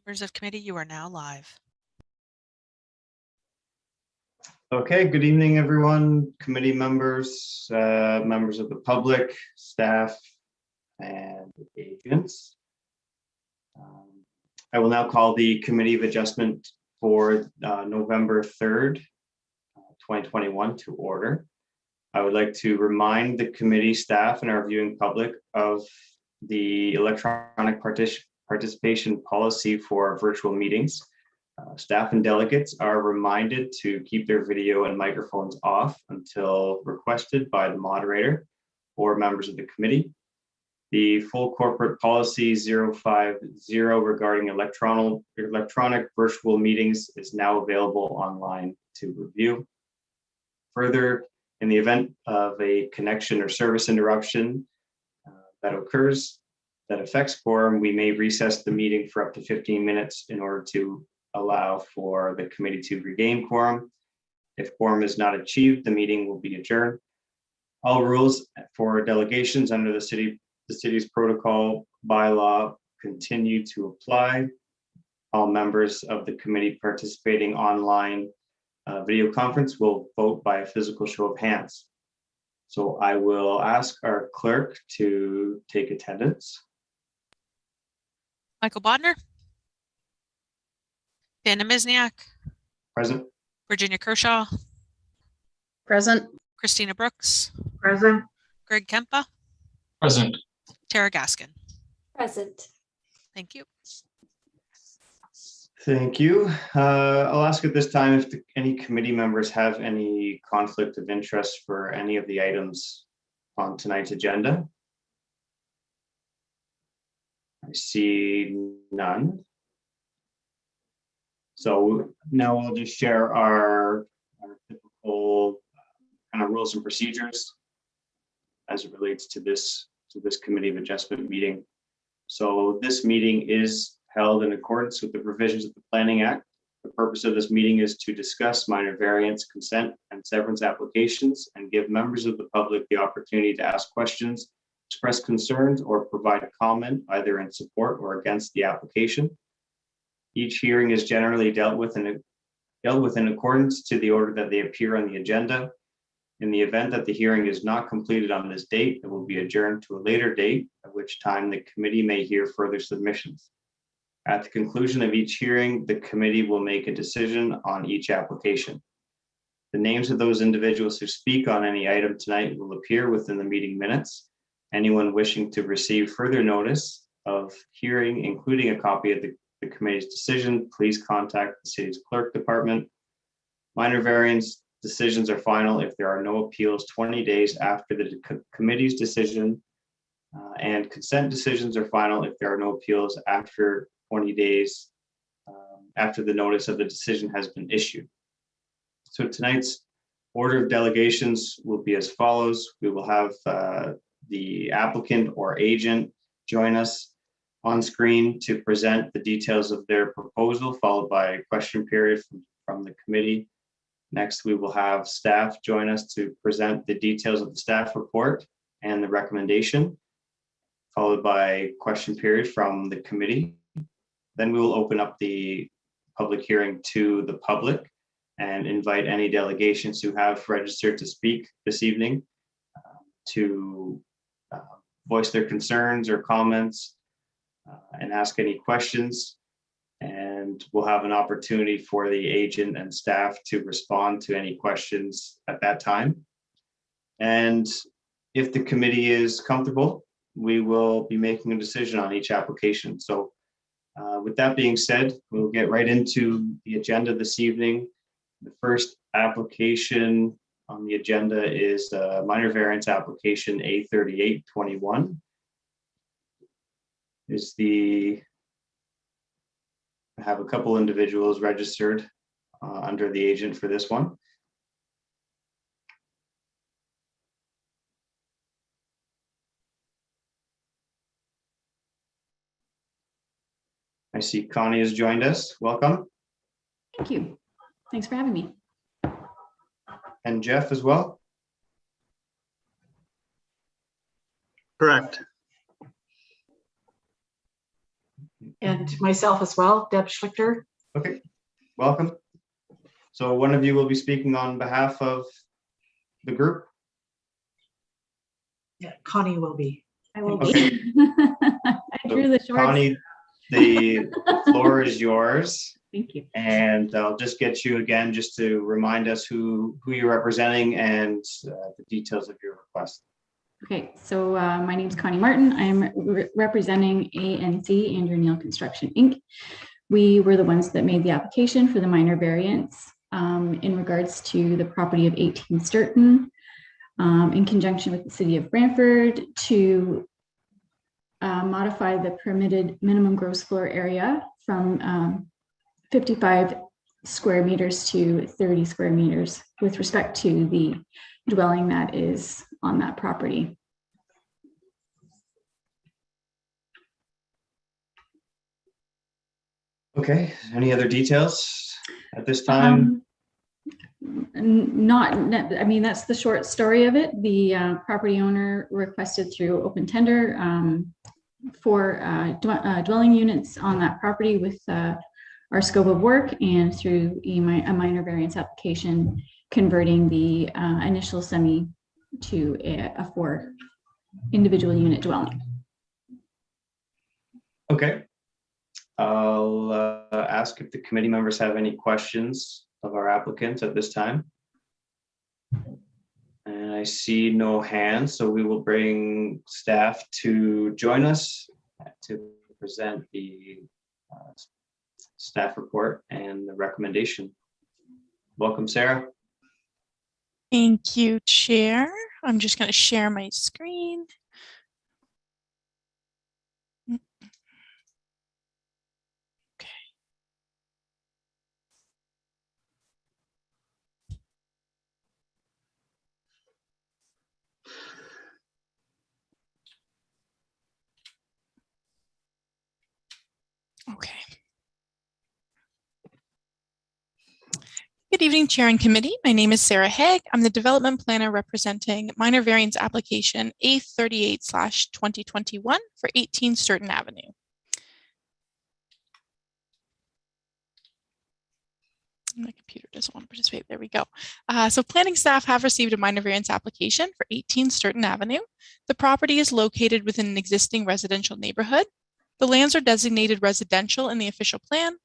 Members of committee, you are now live. Okay, good evening, everyone, committee members, members of the public, staff, and agents. I will now call the Committee of Adjustment for November 3rd, 2021 to order. I would like to remind the committee staff and our viewing public of the electronic participation policy for virtual meetings. Staff and delegates are reminded to keep their video and microphones off until requested by the moderator or members of the committee. The full corporate policy 050 regarding electronic virtual meetings is now available online to review. Further, in the event of a connection or service interruption that occurs that affects quorum, we may recess the meeting for up to 15 minutes in order to allow for the committee to regain quorum. If quorum is not achieved, the meeting will be adjourned. All rules for delegations under the city's protocol bylaw continue to apply. All members of the committee participating online video conference will vote by a physical show of hands. So I will ask our clerk to take attendance. Michael Bodner. Dana Mizniak. Present. Virginia Kershaw. Present. Christina Brooks. Present. Greg Kempa. Present. Tara Gaskin. Present. Thank you. Thank you. I'll ask at this time if any committee members have any conflict of interest for any of the items on tonight's agenda. I see none. So now we'll just share our typical kind of rules and procedures as it relates to this Committee of Adjustment meeting. So this meeting is held in accordance with the provisions of the Planning Act. The purpose of this meeting is to discuss minor variance, consent, and severance applications and give members of the public the opportunity to ask questions, express concerns, or provide a comment either in support or against the application. Each hearing is generally dealt with in accordance to the order that they appear on the agenda. In the event that the hearing is not completed on this date, it will be adjourned to a later date, at which time the committee may hear further submissions. At the conclusion of each hearing, the committee will make a decision on each application. The names of those individuals who speak on any item tonight will appear within the meeting minutes. Anyone wishing to receive further notice of hearing, including a copy of the committee's decision, please contact the city's clerk department. Minor variance decisions are final if there are no appeals 20 days after the committee's decision, and consent decisions are final if there are no appeals after 20 days after the notice of the decision has been issued. So tonight's order of delegations will be as follows. We will have the applicant or agent join us on screen to present the details of their proposal, followed by a question period from the committee. Next, we will have staff join us to present the details of the staff report and the recommendation, followed by a question period from the committee. Then we will open up the public hearing to the public and invite any delegations who have registered to speak this evening to voice their concerns or comments and ask any questions. And we'll have an opportunity for the agent and staff to respond to any questions at that time. And if the committee is comfortable, we will be making a decision on each application. So with that being said, we'll get right into the agenda this evening. The first application on the agenda is minor variance application A3821. I have a couple individuals registered under the agent for this one. I see Connie has joined us. Welcome. Thank you. Thanks for having me. And Jeff as well. Correct. and myself as well, Deb Schlichter. Okay, welcome. So one of you will be speaking on behalf of the group. Yeah, Connie will be. I will Okay. be. I drew the shorts. Connie, the floor is yours. Thank you. And I'll just get you again, just to remind us who you're representing and the details of your request. Okay, so my name is Connie Martin. I'm representing ANC, Andrew Neil Construction, Inc. We were the ones that made the application for the minor variance in regards to the property of 18 Sturton in conjunction with the city of Brantford to modify the permitted minimum gross floor area from 55 square meters to 30 square meters with respect to the dwelling that is on that property. Okay, any other details at this time? I mean, that's the short story of it. The property owner requested through open tender for dwelling units on that property with our scope of work, and through a minor variance application, converting the initial semi to a 4 individual unit dwelling. Okay. I'll ask if the committee members have any questions of our applicant at this time. And I see no hands, so we will bring staff to join us to present the staff report and the recommendation. Welcome, Sarah. Thank you, Chair. I'm just going to share my screen. Okay. Okay. Good evening, Chair and Committee. My name is Sarah Haig. I'm the Development Planner representing minor variance application A38/2021 for 18 Sturton Avenue. My computer doesn't want to participate. There we go. So planning staff have received a minor variance application for 18 Sturton Avenue. The property is located within an existing residential neighborhood. The lands are designated residential in the official plan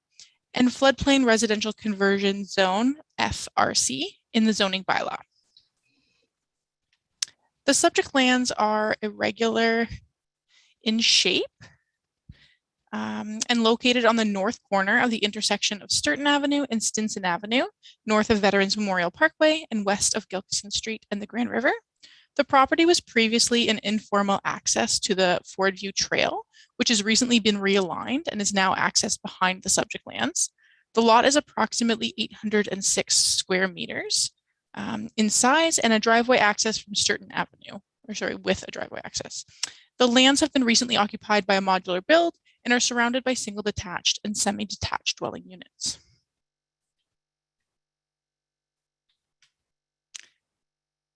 and floodplain residential conversion zone, FRC, in the zoning bylaw. The subject lands are irregular in shape and located on the north corner of the intersection of Sturton Avenue and Stinson Avenue, north of Veterans Memorial Parkway and west of Gilkison Street and the Grand River. The property was previously an informal access to the Ford View Trail, which has recently been realigned and is now accessed behind the subject lands. The lot is approximately 806 square meters in size and a driveway access from Sturton Avenue, with a driveway access. The lands have been recently occupied by a modular build and are surrounded by single detached and semi-detached dwelling units.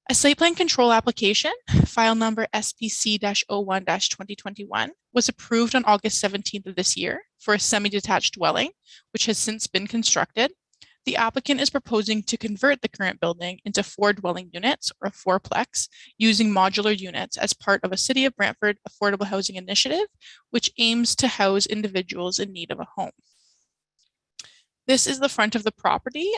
A site plan control application, file number SPC-01-2021, was approved on August 17th of this year for a semi-detached dwelling, which has since been constructed. The applicant is proposing to convert the current building into 4 dwelling units, or a 4-plex, using modular units as part of a City of Brantford affordable housing initiative, which aims to house individuals in need of a home. This is the front of the property,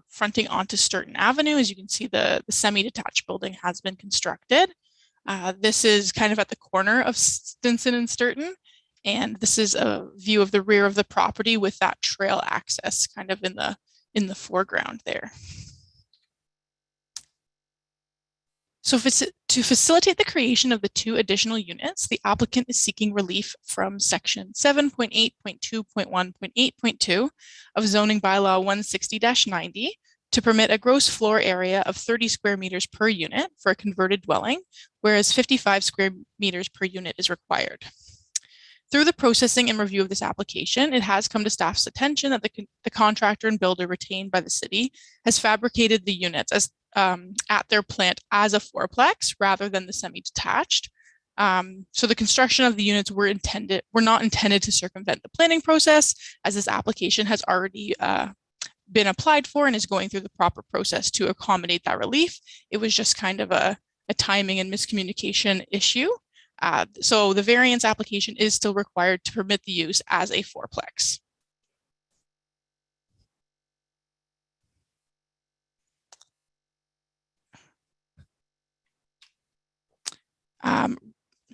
fronting onto Sturton Avenue. As you can see, the semi-detached building has been constructed. This is kind of at the corner of Stinson and Sturton, and this is a view of the rear of the property with that trail access kind of in the foreground there. So to facilitate the creation of the 2 additional units, the applicant is seeking relief from section 7.8.2.1.8.2 of zoning bylaw 160-90 to permit a gross floor area of 30 square meters per unit for a converted dwelling, whereas 55 square meters per unit is required. Through the processing and review of this application, it has come to staff's attention that the contractor and builder retained by the city has fabricated the units as at their plant as a 4-plex rather than the semi-detached. So the construction of the units were not intended to circumvent the planning process, as this application has already been applied for and is going through the proper process to accommodate that relief. It was just kind of a timing and miscommunication issue. So the variance application is still required to permit the use as a fourplex.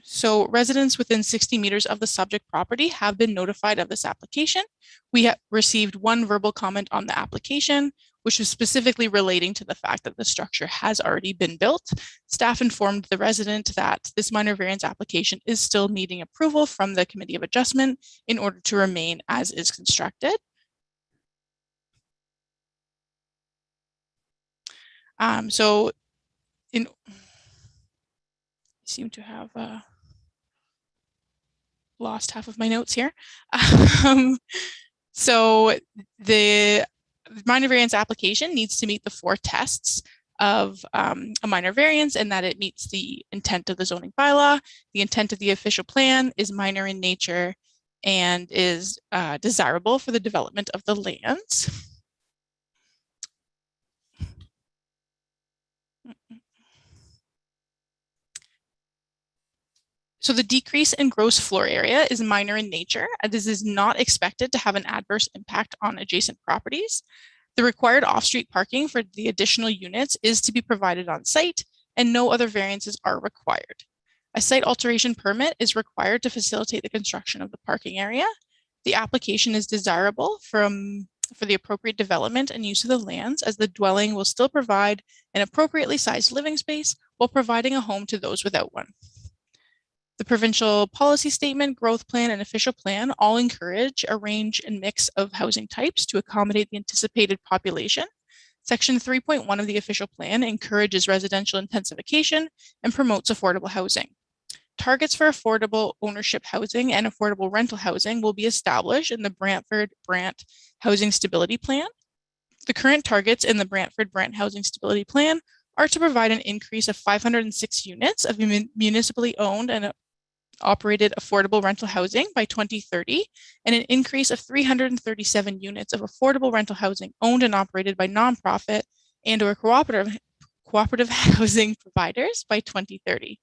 So residents within 60 meters of the subject property have been notified of this application. We have received one verbal comment on the application, which was specifically relating to the fact that the structure has already been built. Staff informed the resident that this minor variance application is still needing approval from the Committee of Adjustment in order to remain as is constructed. I seem to have lost half of my notes here. So the minor variance application needs to meet the 4 tests of a minor variance, and that it meets the intent of the zoning bylaw. The intent of the official plan is minor in nature and is desirable for the development of the lands. So the decrease in gross floor area is minor in nature, and this is not expected to have an adverse impact on adjacent properties. The required off-street parking for the additional units is to be provided on site, and no other variances are required. A site alteration permit is required to facilitate the construction of the parking area. The application is desirable for the appropriate development and use of the lands, as the dwelling will still provide an appropriately sized living space while providing a home to those without one. The provincial policy statement, growth plan, and official plan all encourage a range and mix of housing types to accommodate the anticipated population. Section 3.1 of the official plan encourages residential intensification and promotes affordable housing. Targets for affordable ownership housing and affordable rental housing will be established in the Brantford-Brant Housing Stability Plan. The current targets in the Brantford-Brant Housing Stability Plan are to provide an increase of 506 units of municipally owned and operated affordable rental housing by 2030, and an increase of 337 units of affordable rental housing owned and operated by nonprofit and/or cooperative housing providers by 2030.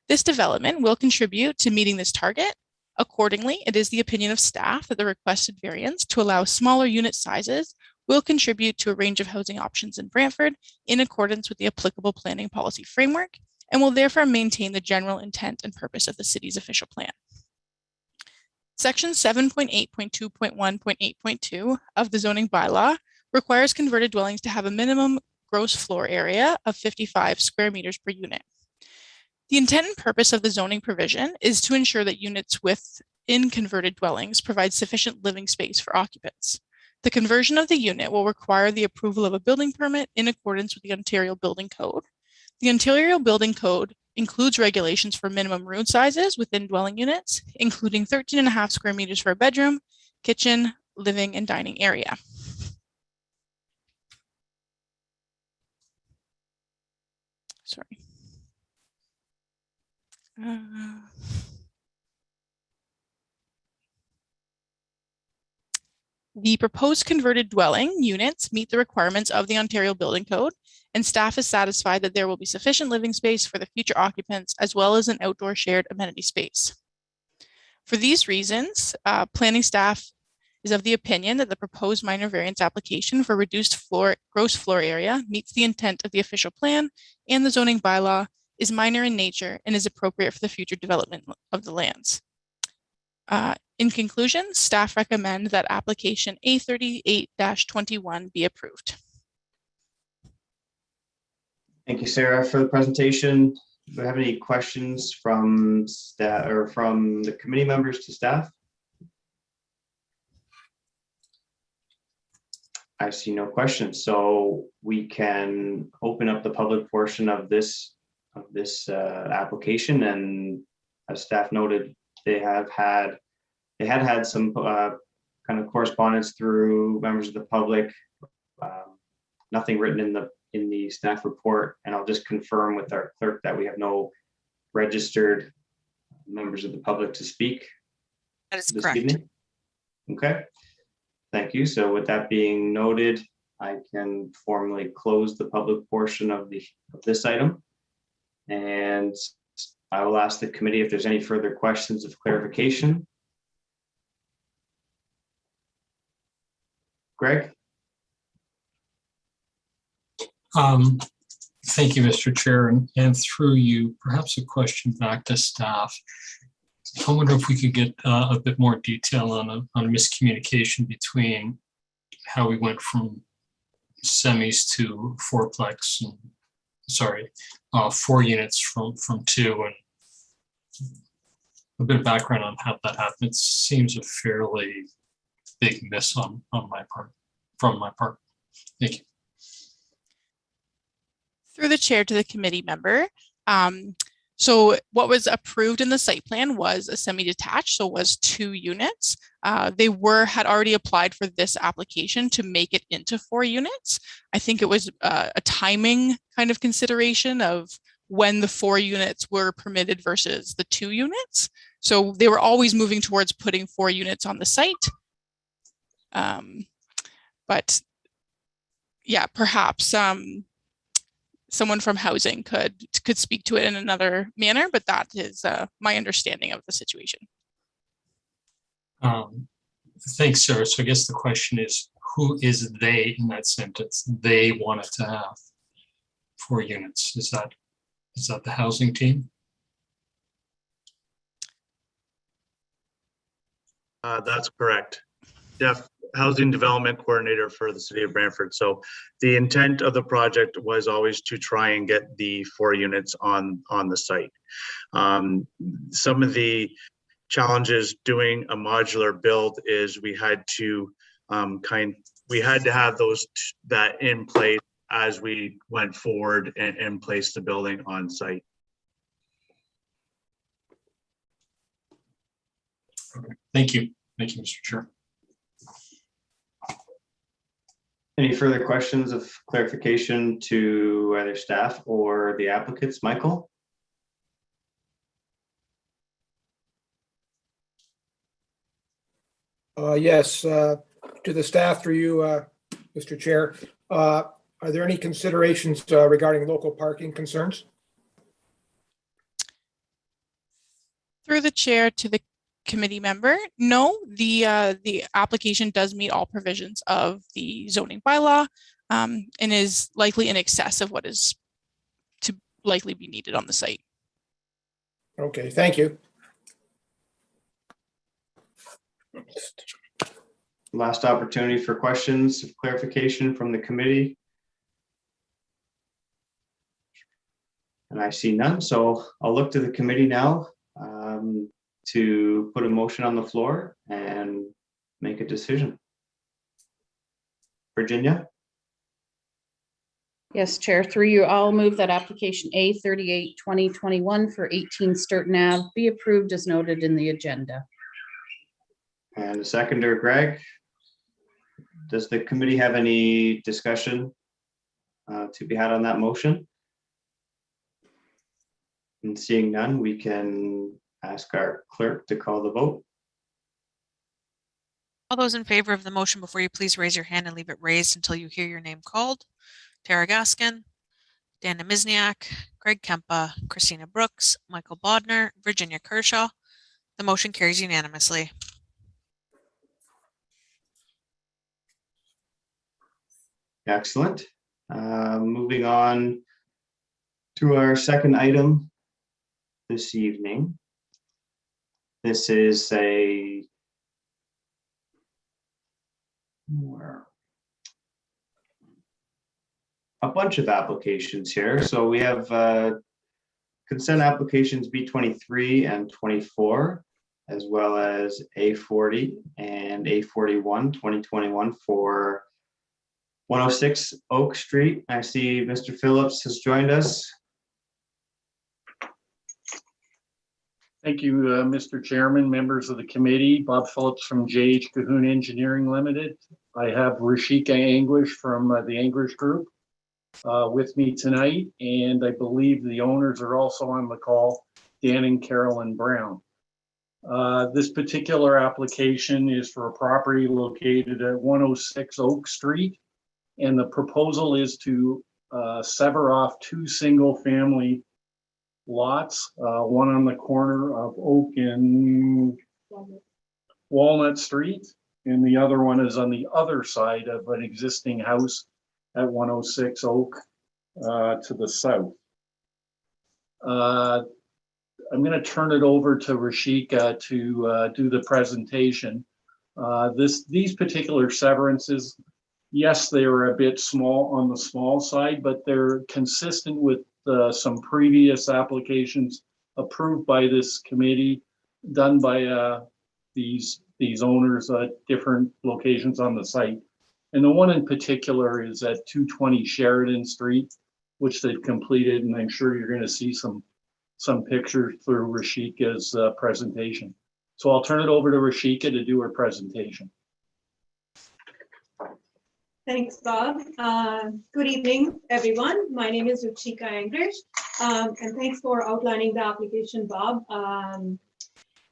This development will contribute to meeting this target. Accordingly, it is the opinion of staff that the requested variance to allow smaller unit sizes will contribute to a range of housing options in Brantford in accordance with the applicable planning policy framework, and will therefore maintain the general intent and purpose of the city's official plan. Section 7.8.2.1.8.2 of the zoning bylaw requires converted dwellings to have a minimum gross floor area of 55 square meters per unit. The intent and purpose of the zoning provision is to ensure that units within converted dwellings provide sufficient living space for occupants. The conversion of the unit will require the approval of a building permit in accordance with the Ontario Building Code. The Ontario Building Code includes regulations for minimum room sizes within dwelling units, including 13.5 square meters for a bedroom, kitchen, living, and dining area. Sorry. The proposed converted dwelling units meet the requirements of the Ontario Building Code, and staff is satisfied that there will be sufficient living space for the future occupants, as well as an outdoor shared amenity space. For these reasons, planning staff is of the opinion that the proposed minor variance application for reduced gross floor area meets the intent of the official plan and the zoning bylaw, is minor in nature, and is appropriate for the future development of the lands. In conclusion, staff recommend that application A38-21 be approved. Thank you, Sarah, for the presentation. Do we have any questions from staff or from the committee members to staff? I see no questions, so we can open up the public portion of this application. And as staff noted, they had had some kind of correspondence through members of the public. Nothing written in the staff report, and I'll just confirm with our clerk that we have no registered members of the public to speak That is this correct. evening? Okay, thank you. So with that being noted, I can formally close the public portion of this item. And I will ask the committee if there's any further questions of clarification. Greg? Thank you, Mr. Chair, and through you, perhaps a question back to staff. I wonder if we could get a bit more detail on a miscommunication between how we went from semis to fourplex, and, sorry, 4 units from 2, and a bit of background on how that happened. It seems a fairly big miss on my part, from my part. Thank you. Through the chair to the committee member. So what was approved in the site plan was a semi-detached, so was 2 units. They had already applied for this application to make it into 4 units. I think it was a timing kind of consideration of when the 4 units were permitted versus the 2 units. So they were always moving towards putting 4 units on the site. But yeah, perhaps someone from housing could speak to it in another manner, but that is my understanding of the situation. Thanks, Sarah. So I guess the question is, who is they in that sentence? They wanted to have 4 units. Is that the housing team? That's correct. Jeff, Housing Development Coordinator for the City of Brantford. So the intent of the project was always to try and get the 4 units on the site. Some of the challenges doing a modular build is we had to have that in place as we went forward and placed the building on site. Okay. Thank you, Mr. Chair. Any further questions of clarification to either staff or the applicants? Michael? Yes, to the staff through you, Mr. Chair. Are there any considerations regarding local parking concerns? Through the chair to the committee member, no, the application does meet all provisions of the zoning bylaw and is likely in excess of what is to likely be needed on the site. Okay, thank you. Last opportunity for questions of clarification from the committee. And I see none, so I'll look to the committee now to put a motion on the floor and make a decision. Virginia? Yes, Chair, through you, I'll move that application A38-2021 for 18 Sturton Ave be approved as noted in the agenda. And a seconder, Greg. Does the committee have any discussion to be had on that motion? And seeing none, we can ask our clerk to call the vote. All those in favor of the motion, before you please raise your hand and leave it raised until you hear your name called. Tara Gaskin, Dana Mizniak, Greg Kempa, Christina Brooks, Michael Bodner, Virginia Kershaw. The motion carries unanimously. Excellent. Moving on to our second item this evening. This is a bunch of applications here. So we have consent applications B23 and 24, as well as A40 and A41 2021 for 106 Oak Street. I see Mr. Phillips has joined us. Thank you, Mr. Chairman, members of the committee. Bob Phillips from J.H. Cahoon Engineering Limited. I have Rashika Anguish from the Anguish Group with me tonight, and I believe the owners are also on the call. Dan and Carolyn Brown. This particular application is for a property located at 106 Oak Street. And the proposal is to sever off two single-family lots, one on the corner of Oak and Walnut Street, and the other one is on the other side of an existing house at 106 Oak to the south. I'm going to turn it over to Rashika to do the presentation. These particular severances, yes, they are a bit small on the small side, but they're consistent with some previous applications approved by this committee, done by these owners at different locations on the site. And the one in particular is at 220 Sheridan Street, which they've completed, and I'm sure you're going to see some pictures through Rashika's presentation. So I'll turn it over to Rashika to do her presentation. Thanks, Bob. Good evening, everyone. My name is Rashika English, and thanks for outlining the application, Bob.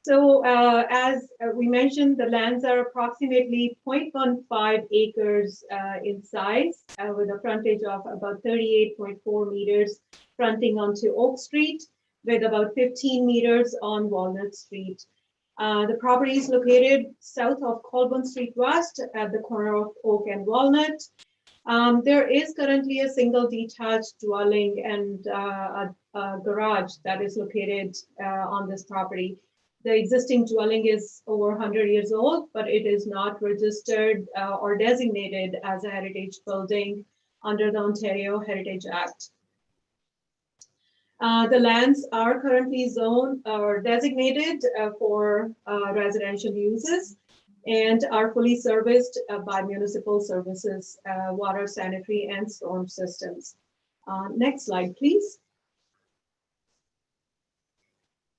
As we mentioned, the lands are approximately 0.15 acres in size, with a frontage of about 38.4 meters fronting onto Oak Street, with about 15 meters on Walnut Street. The property is located south of Colburn Street West at the corner of Oak and Walnut. There is currently a single detached dwelling and a garage that is located on this property. The existing dwelling is over 100 years old, but it is not registered or designated as a heritage building under the Ontario Heritage Act. The lands are currently zoned or designated for residential uses and are fully serviced by municipal services, water, sanitary, and storm systems. Next slide, please.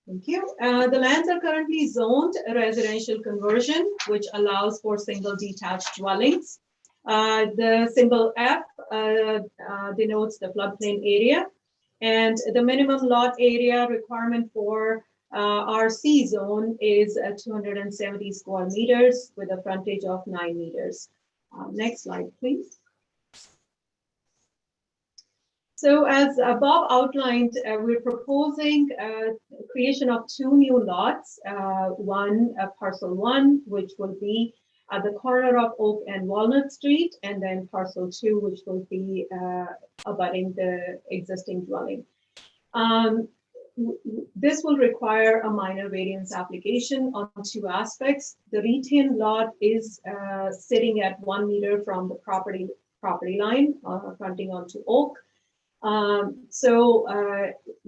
Thank you. The lands are currently zoned residential conversion, which allows for single detached dwellings. The symbol F denotes the floodplain area. And the minimum lot area requirement for RC zone is 270 square meters with a frontage of 9 meters. Next slide, please. So as Bob outlined, we're proposing creation of two new lots. One, parcel 1, which will be at the corner of Oak and Walnut Street, and then parcel 2, which will be abutting the existing dwelling. This will require a minor variance application on two aspects. The retained lot is sitting at 1 meter from the property line, fronting onto Oak.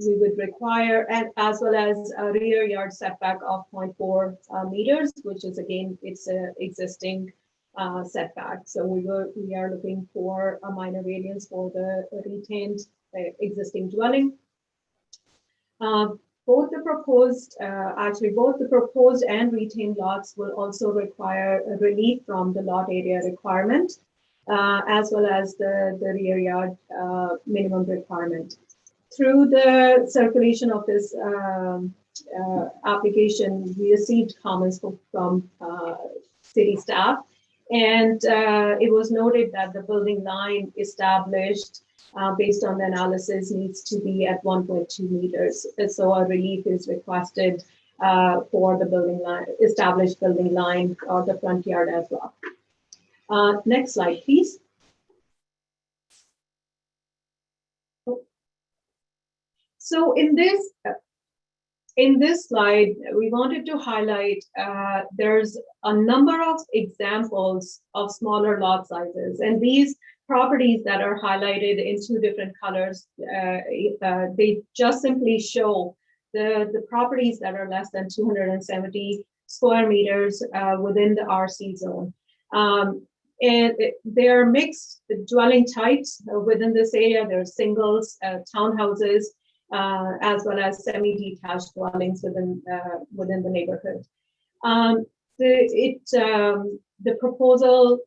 We would require, and as well as a rear yard setback of 0.4 meters, which is again, it's an existing setback. So we are looking for a minor variance for the retained existing dwelling. Both the proposed and retained lots will also require a relief from the lot area requirement, as well as the rear yard minimum requirement. Through the circulation of this application, we received comments from city staff, and it was noted that the building line established based on the analysis needs to be at 1.2 meters. And so a relief is requested for the building line, established building line or the front yard as well. Next slide, please. So in this slide, we wanted to highlight there's a number of examples of smaller lot sizes, and these properties that are highlighted in two different colors, they just simply show the properties that are less than 270 square meters within the RC zone. And there are mixed dwelling types within this area. There are singles, townhouses, as well as semi-detached dwellings within the neighborhood. The proposal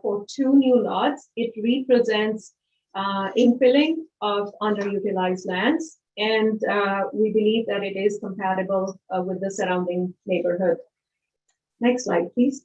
for two new lots, it represents infilling of underutilized lands and we believe that it is compatible with the surrounding neighborhood. Next slide, please.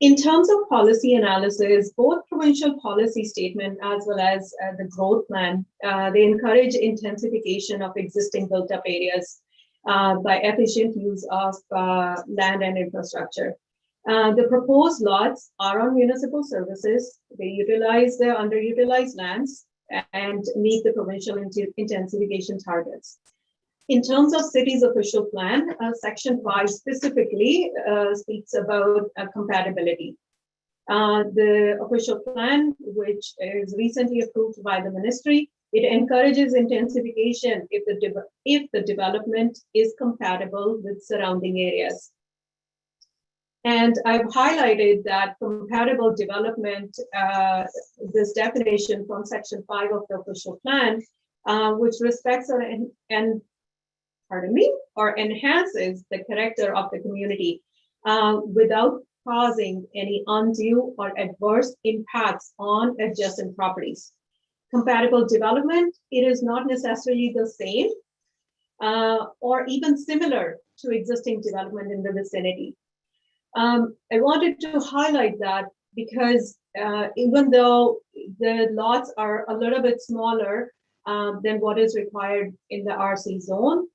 In terms of policy analysis, both provincial policy statement as well as the growth plan, they encourage intensification of existing built-up areas by efficient use of land and infrastructure. The proposed lots are on municipal services. They utilize the underutilized lands and meet the provincial intensification targets. In terms of city's official plan, section 5 specifically speaks about compatibility. The official plan, which is recently approved by the ministry, it encourages intensification if the development is compatible with surrounding areas. And I've highlighted that compatible development, this definition from section 5 of the official plan, which respects or enhances the character of the community without causing any undue or adverse impacts on adjacent properties. Compatible development, it is not necessarily the same or even similar to existing development in the vicinity. I wanted to highlight that because even though the lots are a little bit smaller than what is required in the RC zone,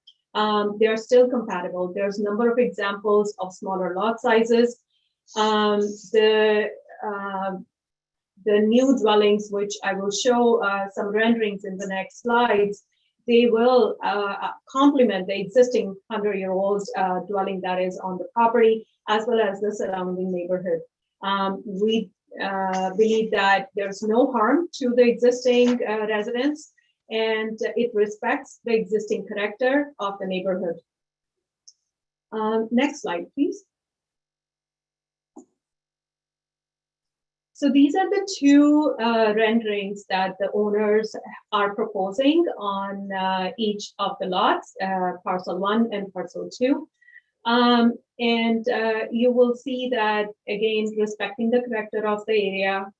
they are still compatible. There's a number of examples of smaller lot sizes. The new dwellings, which I will show some renderings in the next slides, they will complement the existing 100-year-old dwelling that is on the property, as well as the surrounding neighborhood. We believe that there's no harm to the existing residents, and it respects the existing character of the neighborhood. Next slide, please. So these are the two renderings that the owners are proposing on each of the lots, parcel 1 and parcel 2. And you will see that, again, respecting the character of the area,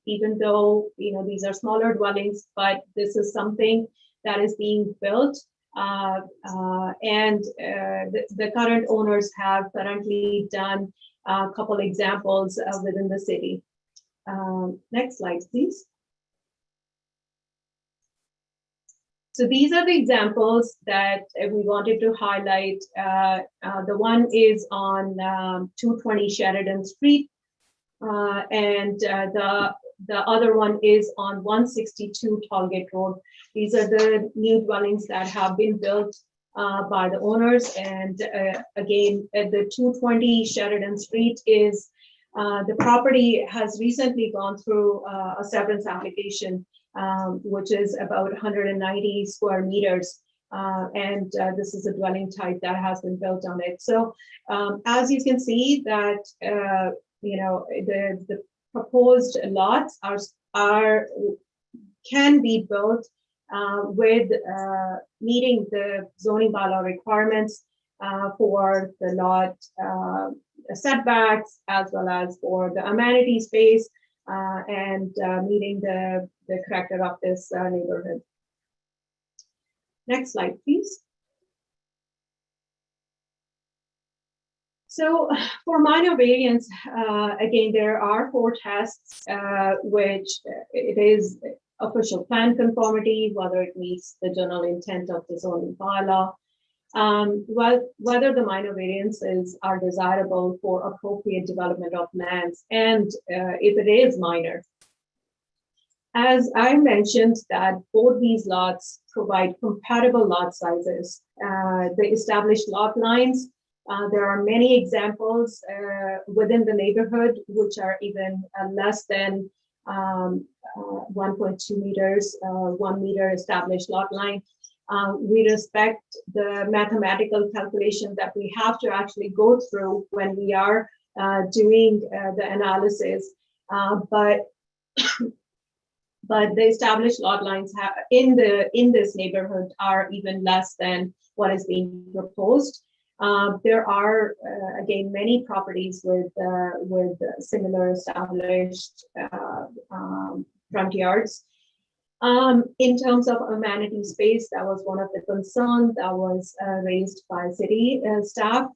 even though these are smaller dwellings, but this is something that is being built, and the current owners have currently done a couple examples within the city. Next slide, please. So these are the examples that we wanted to highlight. The one is on 220 Sheridan Street, and the other one is on 162 Tollgate Road. These are the new dwellings that have been built by the owners. And again, at the 220 Sheridan Street is the property has recently gone through a severance application, which is about 190 square meters. And this is a dwelling type that has been built on it. So as you can see that, the proposed lots can be built with meeting the zoning bylaw requirements for the lot setbacks, as well as for the amenity space, and meeting the character of this neighborhood. Next slide, please. So for minor variance, again, there are 4 tests, which it is official plan conformity, whether it meets the general intent of the zoning bylaw, whether the minor variances are desirable for appropriate development of lands, and if it is minor. As I mentioned, that both these lots provide compatible lot sizes. The established lot lines, there are many examples within the neighborhood which are even less than 1.2 meters, 1 meter established lot line. We respect the mathematical calculation that we have to actually go through when we are doing the analysis, but the established lot lines in this neighborhood are even less than what is being proposed. There are again many properties with similar established front yards. In terms of amenity space, that was one of the concerns that was raised by city staff.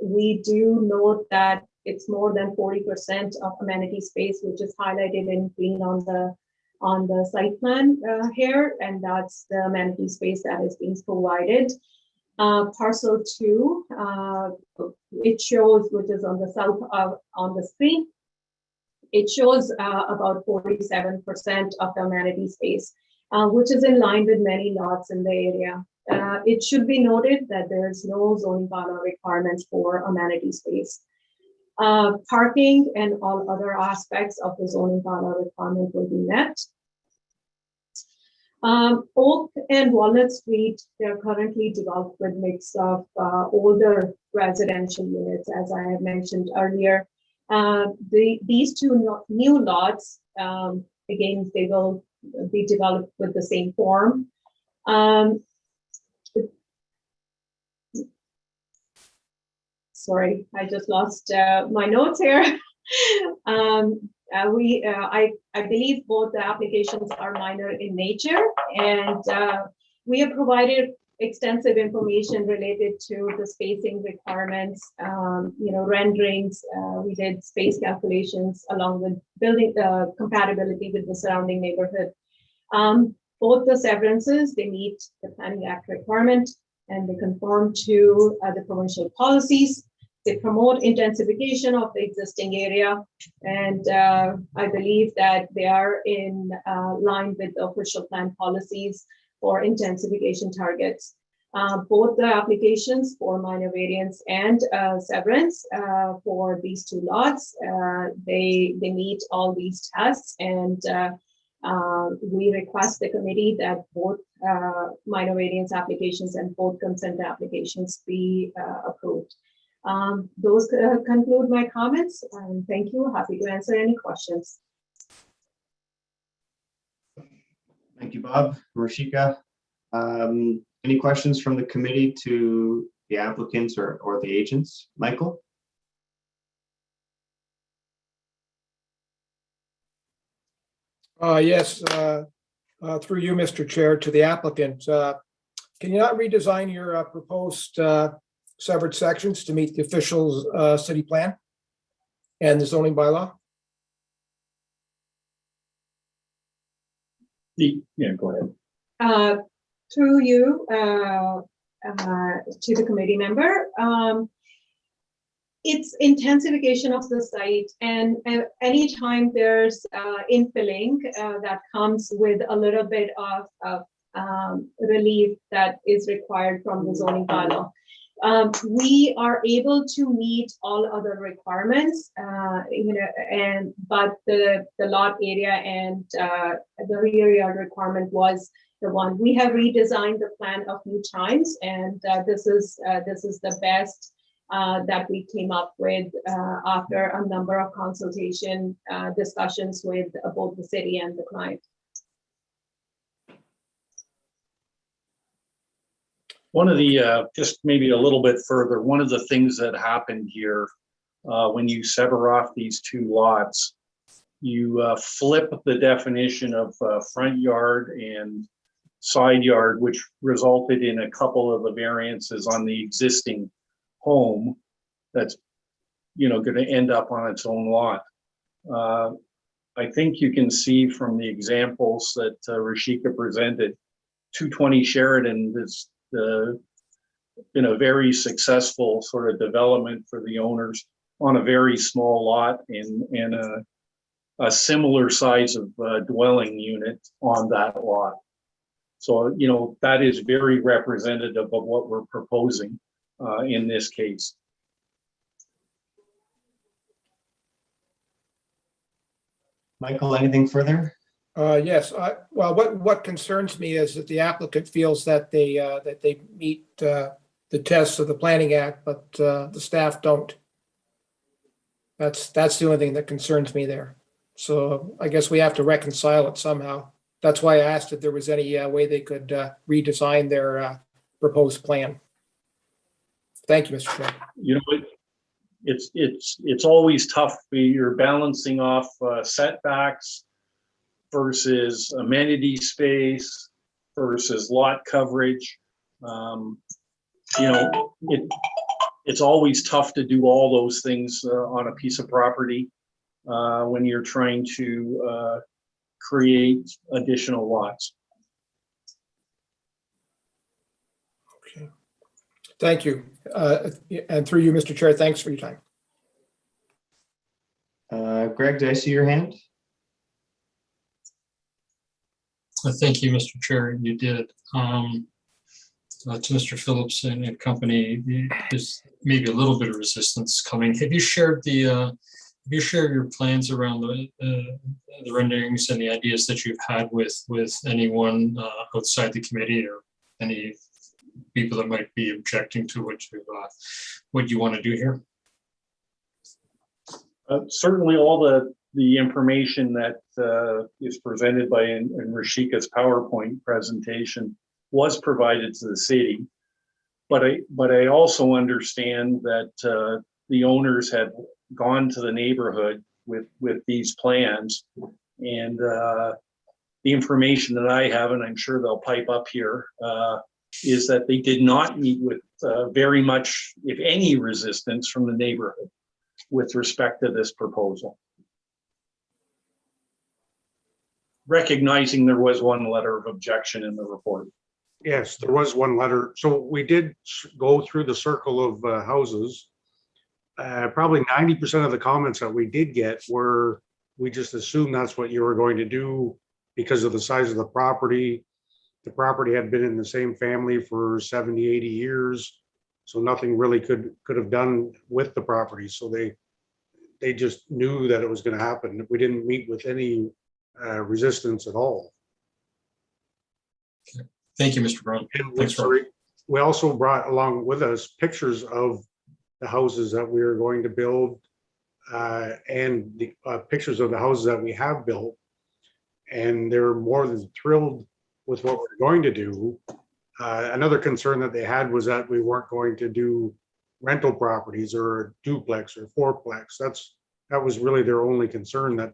We do note that it's more than 40% of amenity space, which is highlighted in green on the site plan here, and that's the amenity space that is being provided. Parcel 2, it shows, which is on the south on the screen, it shows about 47% of the amenity space, which is in line with many lots in the area. It should be noted that there's no zoning bylaw requirements for amenity space. Parking and all other aspects of the zoning bylaw requirement will be met. Oak and Walnut Street, they're currently developed with mix of older residential units, as I had mentioned earlier. These two new lots, again, they will be developed with the same form. Sorry, I just lost my notes here. I believe both the applications are minor in nature, and we have provided extensive information related to the spacing requirements, renderings. We did space calculations along with building compatibility with the surrounding neighborhood. Both the severances, they meet the Planning Act requirement and they conform to the provincial policies. They promote intensification of the existing area, and I believe that they are in line with the official plan policies for intensification targets. Both the applications for minor variance and severance for these two lots, they meet all these tests, and we request the committee that both minor variance applications and both consent applications be approved. Those conclude my comments, and thank you. Happy to answer any questions. Thank you, Bob. Rashika, any questions from the committee to the applicants or the agents? Michael? Yes, through you, Mr. Chair, to the applicant. Can you not redesign your proposed severed sections to meet the official city plan and the zoning bylaw? Yeah, go ahead. Through you to the committee member, it's intensification of the site, and anytime there's infilling that comes with a little bit of relief that is required from the zoning bylaw. We are able to meet all other requirements, but the lot area and the rear yard requirement was the one. We have redesigned the plan a few times, and this is the best that we came up with after a number of consultation discussions with both the city and the client. One of the, just maybe a little bit further, one of the things that happened here when you sever off these two lots, you flip the definition of front yard and side yard, which resulted in a couple of the variances on the existing home that's, going to end up on its own lot. I think you can see from the examples that Rashika presented, 220 Sheridan is been a very successful sort of development for the owners on a very small lot and a similar size of dwelling unit on that lot. So, that is very representative of what we're proposing in this case. Michael, anything further? Yes. Well, what concerns me is that the applicant feels that they meet the tests of the Planning Act, but the staff don't. That's the only thing that concerns me there. So I guess we have to reconcile it somehow. That's why I asked if there was any way they could redesign their proposed plan. Thank you, Mr. Chair. It's always tough. You're balancing off setbacks versus amenity space versus lot coverage. You know, it's always tough to do all those things on a piece of property when you're trying to create additional lots. Okay. Thank you. And through you, Mr. Chair, thanks for your time. Greg, did I see your hand? Thank you, Mr. Chair. You did. To Mr. Phillips and company, there's maybe a little bit of resistance coming. Have you shared your plans around the renderings and the ideas that you've had with anyone outside the committee or any people that might be objecting to what you want to do here? Certainly all the information that is presented by Rashika's PowerPoint presentation was provided to the city. But I also understand that the owners had gone to the neighborhood with these plans, and the information that I have, and I'm sure they'll pipe up here, is that they did not meet with very much, if any, resistance from the neighborhood with respect to this proposal. Recognizing there was one letter of objection in the report. Yes, there was one letter. So we did go through the circle of houses. Probably 90% of the comments that we did get were, we just assumed that's what you were going to do because of the size of the property. The property had been in the same family for 70, 80 years. So nothing really could have done with the property. So they just knew that it was going to happen. We didn't meet with any resistance at all. Okay. Thank you, Mr. Brown. Thanks, we also brought along with us pictures of the houses that we are going to build and the pictures of the houses that we have built. And they're more than thrilled with what we're going to do. Another concern that they had was that we weren't going to do rental properties or a duplex or fourplex. That was really their only concern that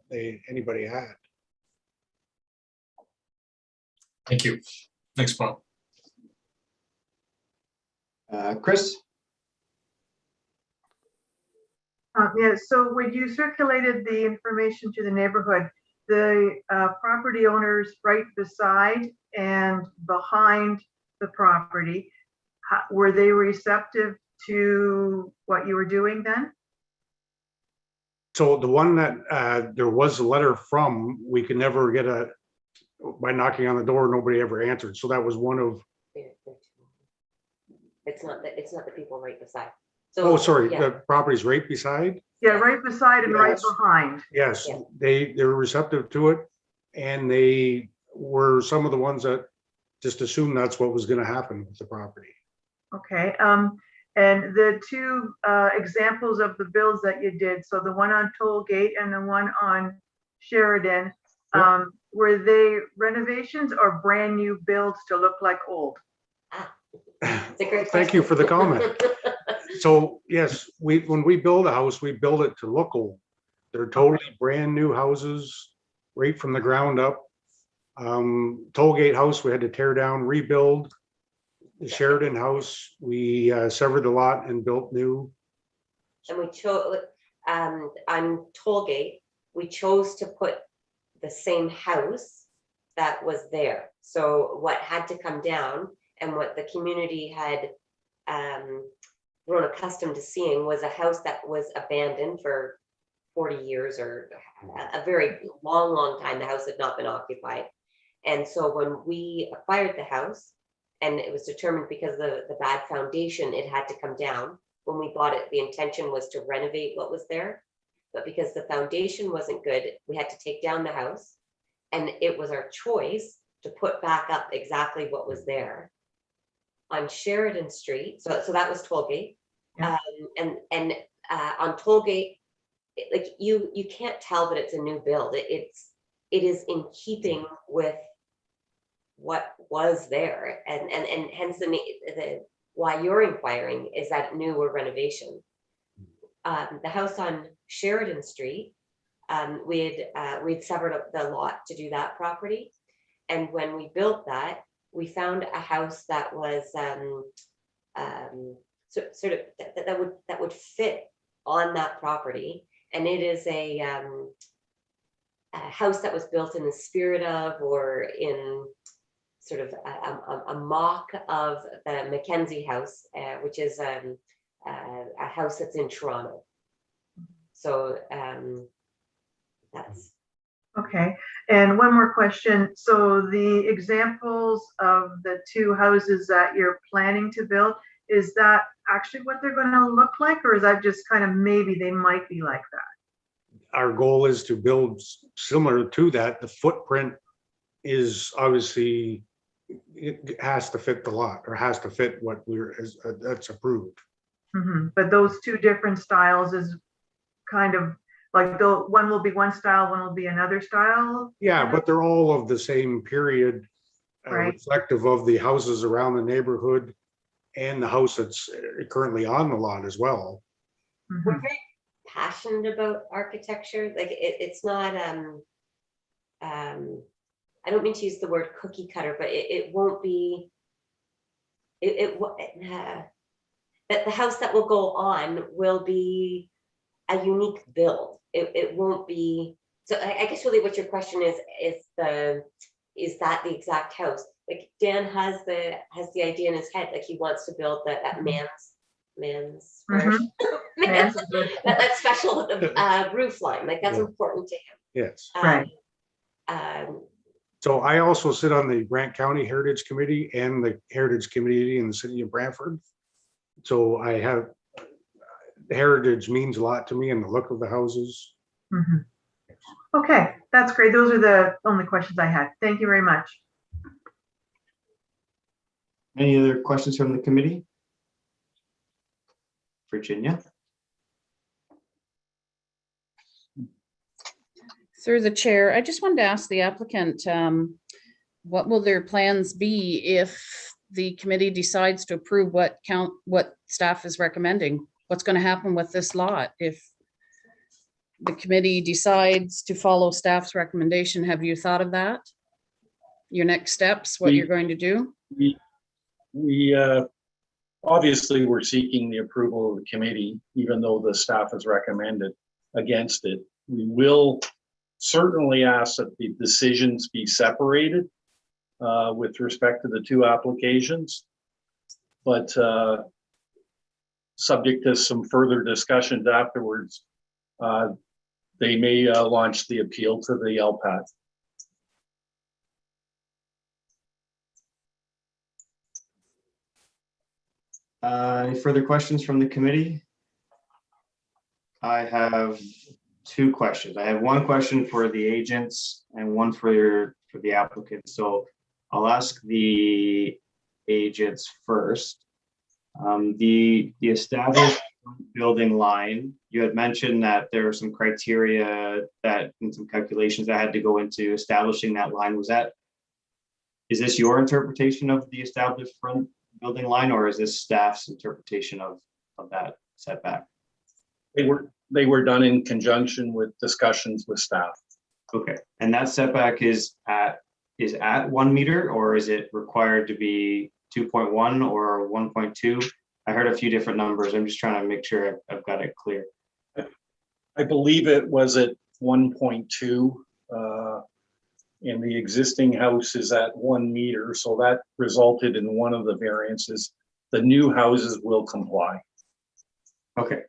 anybody had. Thank you. Thanks, Bob. Chris? Yeah, so when you circulated the information to the neighborhood, the property owners right beside and behind the property, were they receptive to what you were doing then? So the one that there was a letter from, we could never get by knocking on the door, nobody ever answered. So that was one of. It's not the people right beside. So, oh, sorry, yeah. The property's right beside? Yeah, right beside and yes. Right behind. Yes, yeah. They were receptive to it, and they were some of the ones that just assumed that's what was going to happen with the property. Okay, and the two examples of the builds that you did, so the one on Tollgate and the one on Sheridan, yeah. Were they renovations or brand new builds to look like old? It's a great question. Thank you for the comment. So yes, when we build a house, we build it to look old. They're totally brand new houses, right from the ground up. Tollgate house, we had to tear down, rebuild. The Sheridan house, we severed the lot and built new. And we chose on Tollgate, we chose to put the same house that was there. So what had to come down and what the community had grown accustomed to seeing was a house that was abandoned for 40 years or a very long time. The house had not been occupied. And so when we acquired the house, and it was determined because of the bad foundation, it had to come down. When we bought it, the intention was to renovate what was there. But because the foundation wasn't good, we had to take down the house. And it was our choice to put back up exactly what was there. On Sheridan Street, so that was Tollgate. Yeah. And on Tollgate, like you can't tell that it's a new build. It is in keeping with what was there, and hence the why you're inquiring is that new or renovation. The house on Sheridan Street, we'd severed up the lot to do that property. And when we built that, we found a house that was sort of that would fit on that property. And it is a house that was built in the spirit of, or in sort of a mock of the Mackenzie House, which is a house that's in Toronto. So that's. Okay, and one more question. So the examples of the two houses that you're planning to build, is that actually what they're going to look like, or is that just kind of maybe they might be like that? Our goal is to build similar to that. The footprint is obviously, it has to fit the lot, or has to fit what that's approved. But those two different styles is kind of like one will be one style, one will be another style. Yeah, but they're all of the same period, Right. reflective of the houses around the neighborhood and the house that's currently on the lot as well. We're very passionate about architecture. Like it's not I don't mean to use the word cookie cutter, but it won't be that the house that will go on will be a unique build. It won't be. So I guess really what your question is that the exact house? Like Dan has the idea in his head, like he wants to build that man's version. that special roof line, like that's important to him. Yes. Right. So I also sit on the Grant County Heritage Committee and the Heritage Committee in the city of Brantford. So I have, heritage means a lot to me, and the look of the houses. Okay, that's great. Those are the only questions I had. Thank you very much. Any other questions from the committee? Virginia? Through the chair, I just wanted to ask the applicant, what will their plans be if the committee decides to approve what staff is recommending? What's going to happen with this lot if the committee decides to follow staff's recommendation? Have you thought of that? Your next steps, what you're going to do? We obviously we're seeking the approval of the committee, even though the staff has recommended against it. We will certainly ask that the decisions be separated with respect to the two applications, but subject to some further discussions afterwards, they may launch the appeal to the LPAT. Any further questions from the committee? I have two questions. I have one question for the agents and one for the applicant. So I'll ask the agents first. The established building line, you had mentioned that there were some criteria that and some calculations that had to go into establishing that line. Is this your interpretation of the established front building line, or is this staff's interpretation of that setback? They were done in conjunction with discussions with staff. Okay, and that setback is at 1 meter, or is it required to be 2.1 or 1.2? I heard a few different numbers. I'm just trying to make sure I've got it clear. I believe it was at 1.2. And the existing house is at 1 meter, so that resulted in one of the variances. The new houses will comply. Okay.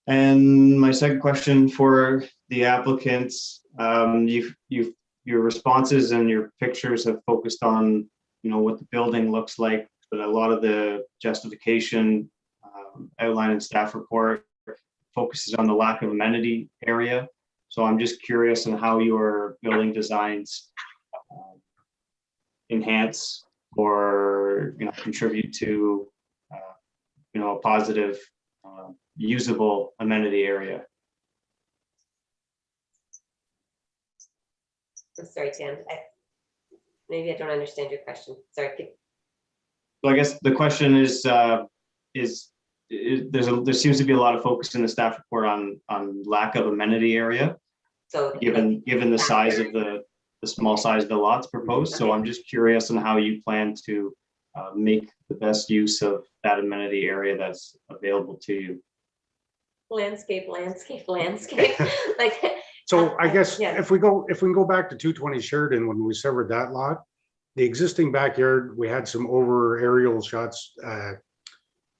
And my second question for the applicants, your responses and your pictures have focused on, what the building looks like, but a lot of the justification outlined in staff report focuses on the lack of amenity area. So I'm just curious on how your building designs enhance or contribute to a positive usable amenity area. I'm sorry, Tim. Maybe I don't understand your question. Sorry. So I guess the question is there seems to be a lot of focus in the staff report on lack of amenity area, So given the size of the small size of the lots proposed. So I'm just curious on how you plan to make the best use of that amenity area that's available to you. landscape. Like, So I guess yeah. if we can go back to 220 Sheridan, when we severed that lot, the existing backyard, we had some over aerial shots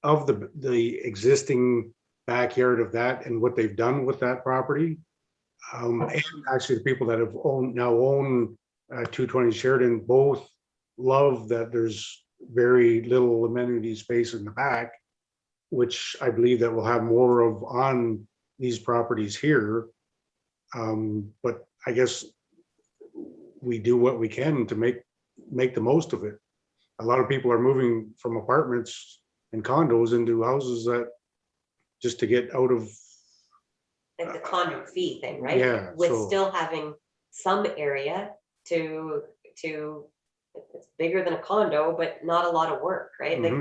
of the existing backyard of that and what they've done with that property. And actually the people that have own 220 Sheridan both love that there's very little amenity space in the back, which I believe that we'll have more of on these properties here. But I guess we do what we can to make the most of it. A lot of people are moving from apartments and condos into houses that just to get out of. Like the condo fee thing, right? Yeah, With so- still having some area to, it's bigger than a condo, but not a lot of work, right? Like,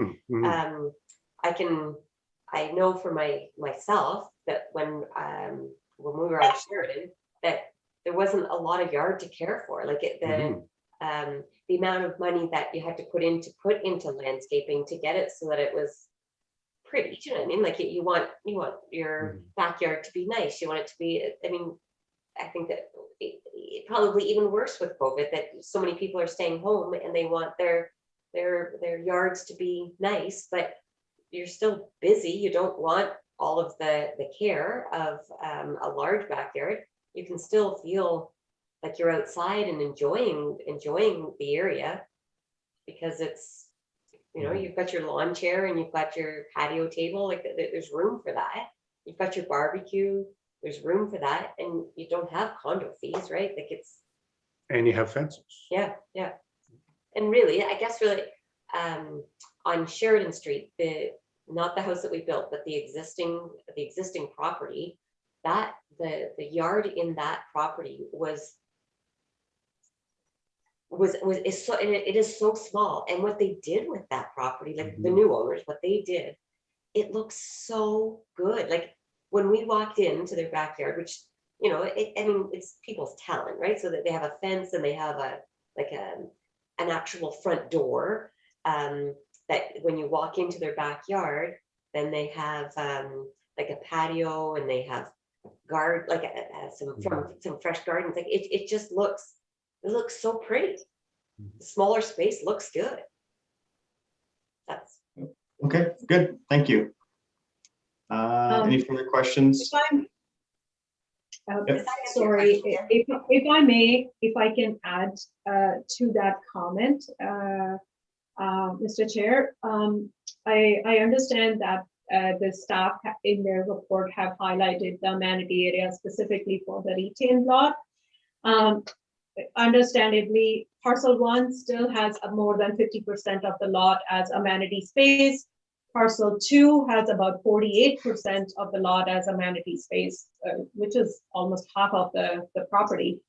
I know for myself that when we were on Sheridan, that there wasn't a lot of yard to care for. Like the amount of money that you had to put into landscaping to get it so that it was pretty. Do you know what I mean? Like you want your backyard to be nice. You want it to be. I mean, I think that it probably even worse with COVID, that so many people are staying home and they want their yards to be nice, but you're still busy. You don't want all of the care of a large backyard. You can still feel like you're outside and enjoying the area, because it's, you know, you've got your lawn chair and you've got your patio table. Like there's room for that. You've got your barbecue. There's room for that, and you don't have condo fees, right? Like it's. And you have fences. Yeah. And really, I guess really, on Sheridan Street, not the house that we built, but the existing property, that the yard in that property is so small. And what they did with that property, like the new owners, what they did, it looks so good. Like when we walked into their backyard, which, you know, I mean, it's people's talent, right? So that they have a fence and they have an actual front door, that when you walk into their backyard, then they have like a patio, and they have some fresh gardens. Like it just looks so pretty. The smaller space looks good. That's okay. Good. Thank you. Any further questions? Sorry, if I may, if I can add to that comment, Mr. Chair, I understand that the staff in their report have highlighted the amenity area specifically for the retained lot. Understandably, parcel 1 still has more than 50% of the lot as amenity space. Parcel 2 has about 48% of the lot as amenity space, which is almost half of the property.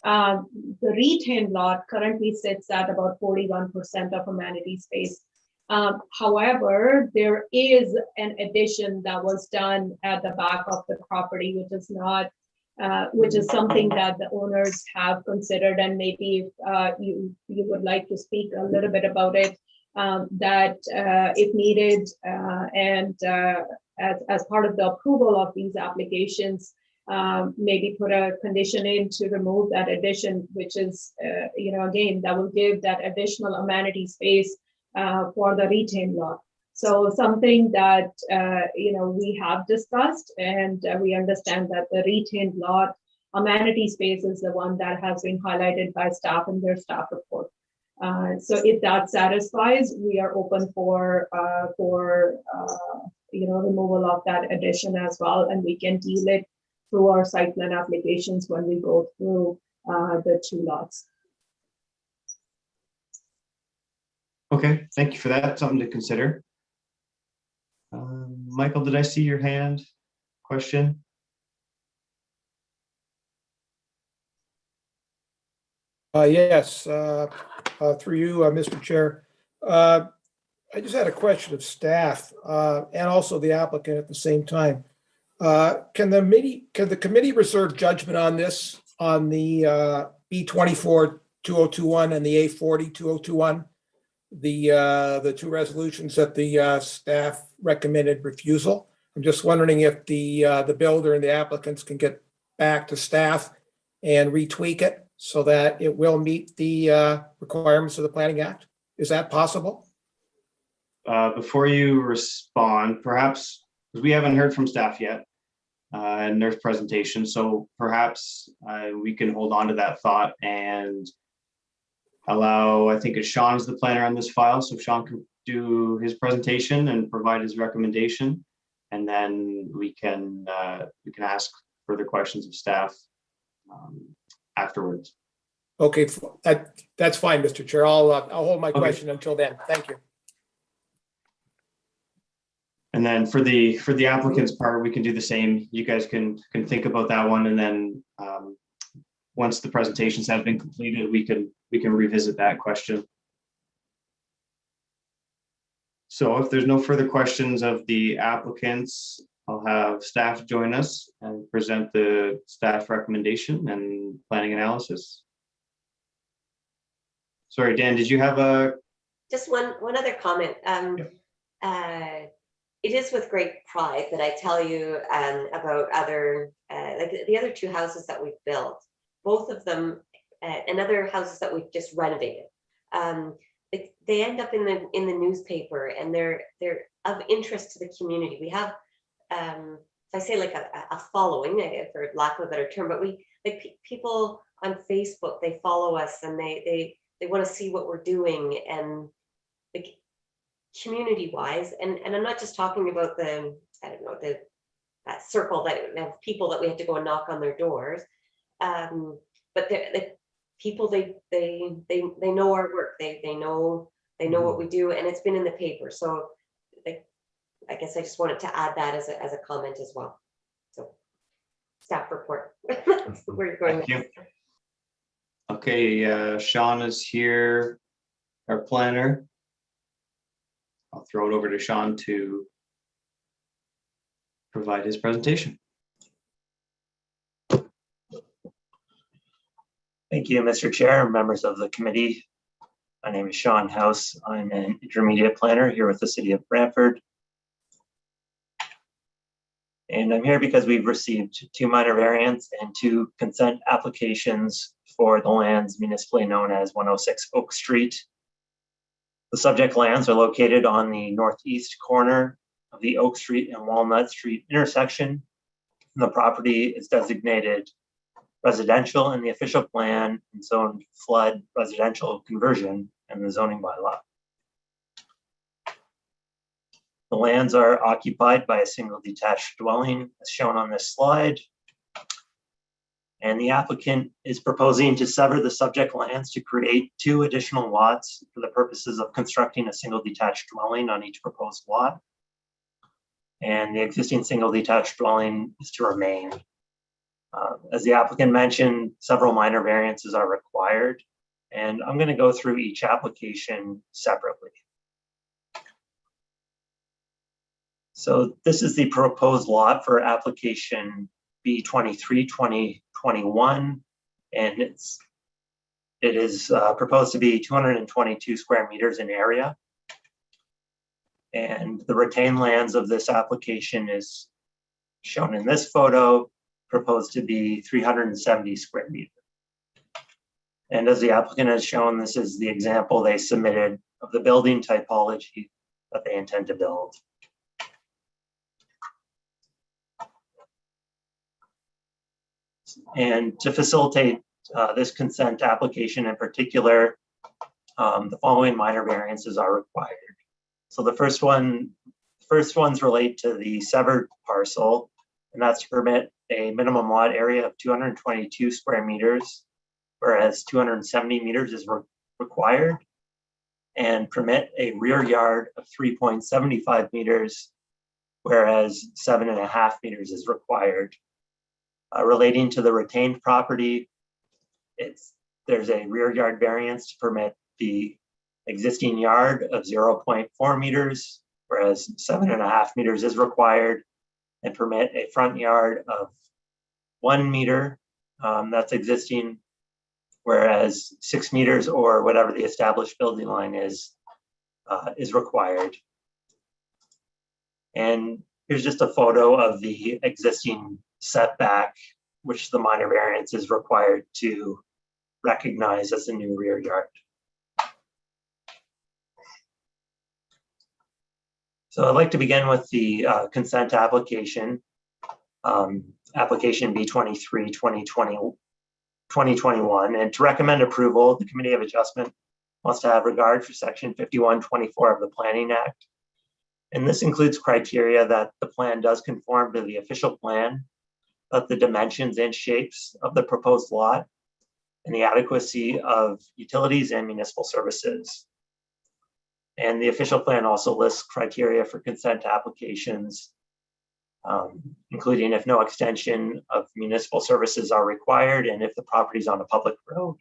The retained lot currently sits at about 41% of amenity space. However, there is an addition that was done at the back of the property, which is something that the owners have considered, and maybe if you would like to speak a little bit about it, that if needed, and as part of the approval of these applications, maybe put a condition in to remove that addition, which is, again, that will give that additional amenity space for the retained lot. So something that, we have discussed, and we understand that the retained lot amenity space is the one that has been highlighted by staff in their staff report. So if that satisfies, we are open for removal of that addition as well, and we can deal it through our site plan applications when we go through the 2 lots. Okay, thank you for that. Something to consider. Michael, did I see your hand? Question? Yes, through you, Mr. Chair. I just had a question of staff and also the applicant at the same time. Can the committee reserve judgment on this, on the B24-2021 and the A40-2021? The two resolutions that the staff recommended refusal. I'm just wondering if the builder and the applicants can get back to staff and retweak it so that it will meet the requirements of the Planning Act. Is that possible? Before you respond, perhaps, because we haven't heard from staff yet in their presentation, so perhaps we can hold on to that thought and allow, I think it's Sean is the planner on this file, so Sean can do his presentation and provide his recommendation, and then we can ask further questions of staff afterwards. Okay, that's fine, Mr. Chair. I'll hold my question until then. Thank you. And then for the applicant's part, we can do the same. You guys can think about that one, and then once the presentations have been completed, we can revisit that question. So if there's no further questions of the applicants, I'll have staff join us and present the staff recommendation and planning analysis. Sorry, Dan, did you have a? Just one other comment. It is with great pride that I tell you about other, like the other two houses that we've built, both of them, and other houses that we've just renovated. They end up in the newspaper, and they're of interest to the community. We have, if I say like a following, for lack of a better term, but we like people on Facebook, they follow us and they want to see what we're doing, and like community wise, and I'm not just talking about the, I don't know, that circle that of people that we have to go and knock on their doors, but the people, they know our work, they know what we do, and it's been in the paper. So I guess I just wanted to add that as a comment as well. So staff report. We're going. Thank you. Okay, Sean is here, our planner. I'll throw it over to Sean to provide his presentation. Thank you, Mr. Chair, members of the committee. My name is Sean House. I'm an intermediate planner here with the City of Brantford. And I'm here because we've received 2 minor variants and 2 consent applications for the lands municipally known as 106 Oak Street. The subject lands are located on the northeast corner of the Oak Street and Walnut Street intersection. And the property is designated residential in the official plan and zoned flood residential conversion in the zoning bylaw. The lands are occupied by a single detached dwelling, as shown on this slide. And the applicant is proposing to sever the subject lands to create 2 additional lots for the purposes of constructing a single detached dwelling on each proposed lot. And the existing single detached dwelling is to remain. As the applicant mentioned, several minor variances are required, and I'm going to go through each application separately. So this is the proposed lot for application B23-2021, and it is proposed to be 222 square meters in area. And the retained lands of this application is shown in this photo, proposed to be 370 square meters. And as the applicant has shown, this is the example they submitted of the building typology that they intend to build. And to facilitate this consent application in particular, the following minor variances are required. So the first ones relate to the severed parcel, and that's to permit a minimum lot area of 222 square meters, whereas 270 meters is required, and permit a rear yard of 3.75 meters, whereas 7.5 meters is required. Relating to the retained property, there's a rear yard variance to permit the existing yard of 0.4 meters, whereas 7.5 meters is required, and permit a front yard of 1 meter that's existing, whereas 6 meters or whatever the established building line is required. And here's just a photo of the existing setback, which the minor variance is required to recognize as a new rear yard. So I'd like to begin with the consent application, application B23 2021, and to recommend approval, the Committee of Adjustment wants to have regard for section 5124 of the Planning Act. And this includes criteria that the plan does conform to the official plan, that the dimensions and shapes of the proposed lot, and the adequacy of utilities and municipal services. And the official plan also lists criteria for consent applications, including if no extension of municipal services are required and if the property is on a public road.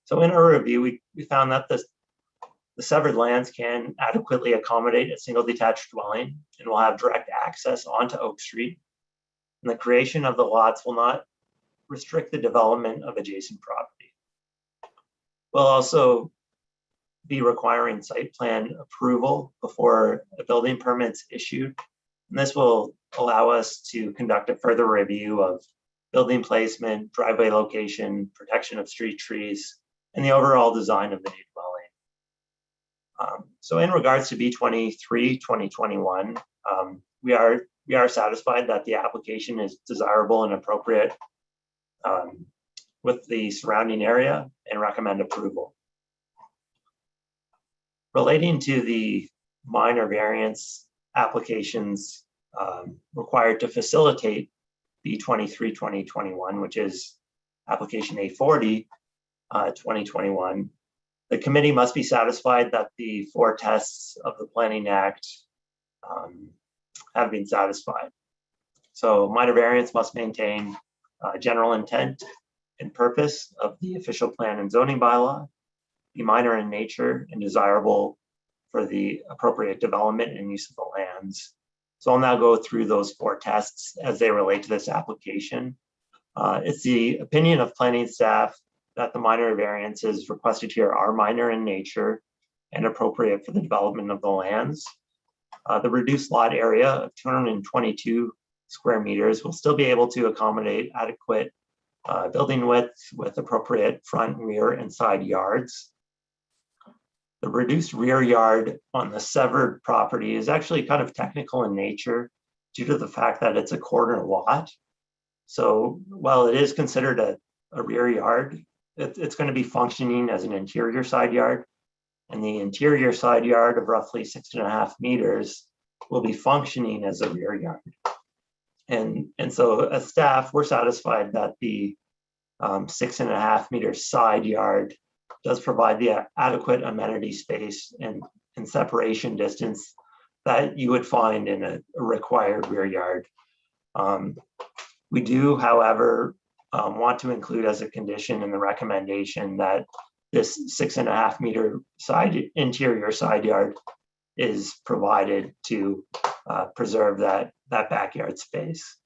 So in our review, we found that the severed lands can adequately accommodate a single detached dwelling and will have direct access onto Oak Street. And the creation of the lots will not restrict the development of adjacent property. We'll also be requiring site plan approval before a building permit's issued. And this will allow us to conduct a further review of building placement, driveway location, protection of street trees, and the overall design of the new dwelling. So in regards to B23 2021, we are satisfied that the application is desirable and appropriate with the surrounding area and recommend approval. Relating to the minor variance applications required to facilitate B23 2021, which is application A40 2021, the committee must be satisfied that the 4 tests of the Planning Act have been satisfied. So minor variance must maintain general intent and purpose of the official plan and zoning bylaw, be minor in nature and desirable for the appropriate development and use of the lands. So I'll now go through those 4 tests as they relate to this application. It's the opinion of planning staff that the minor variances requested here are minor in nature and appropriate for the development of the lands. The reduced lot area of 222 square meters will still be able to accommodate adequate building width with appropriate front, rear, and side yards. The reduced rear yard on the severed property is actually kind of technical in nature due to the fact that it's a corner lot. So while it is considered a rear yard, it's going to be functioning as an interior side yard, and the interior side yard of roughly 6.5 meters will be functioning as a rear yard. And so as staff, we're satisfied that the 6.5 meter side yard does provide the adequate amenity space and separation distance that you would find in a required rear yard. We do, however, want to include as a condition in the recommendation that this 6.5 meter interior side yard is provided to preserve that backyard space.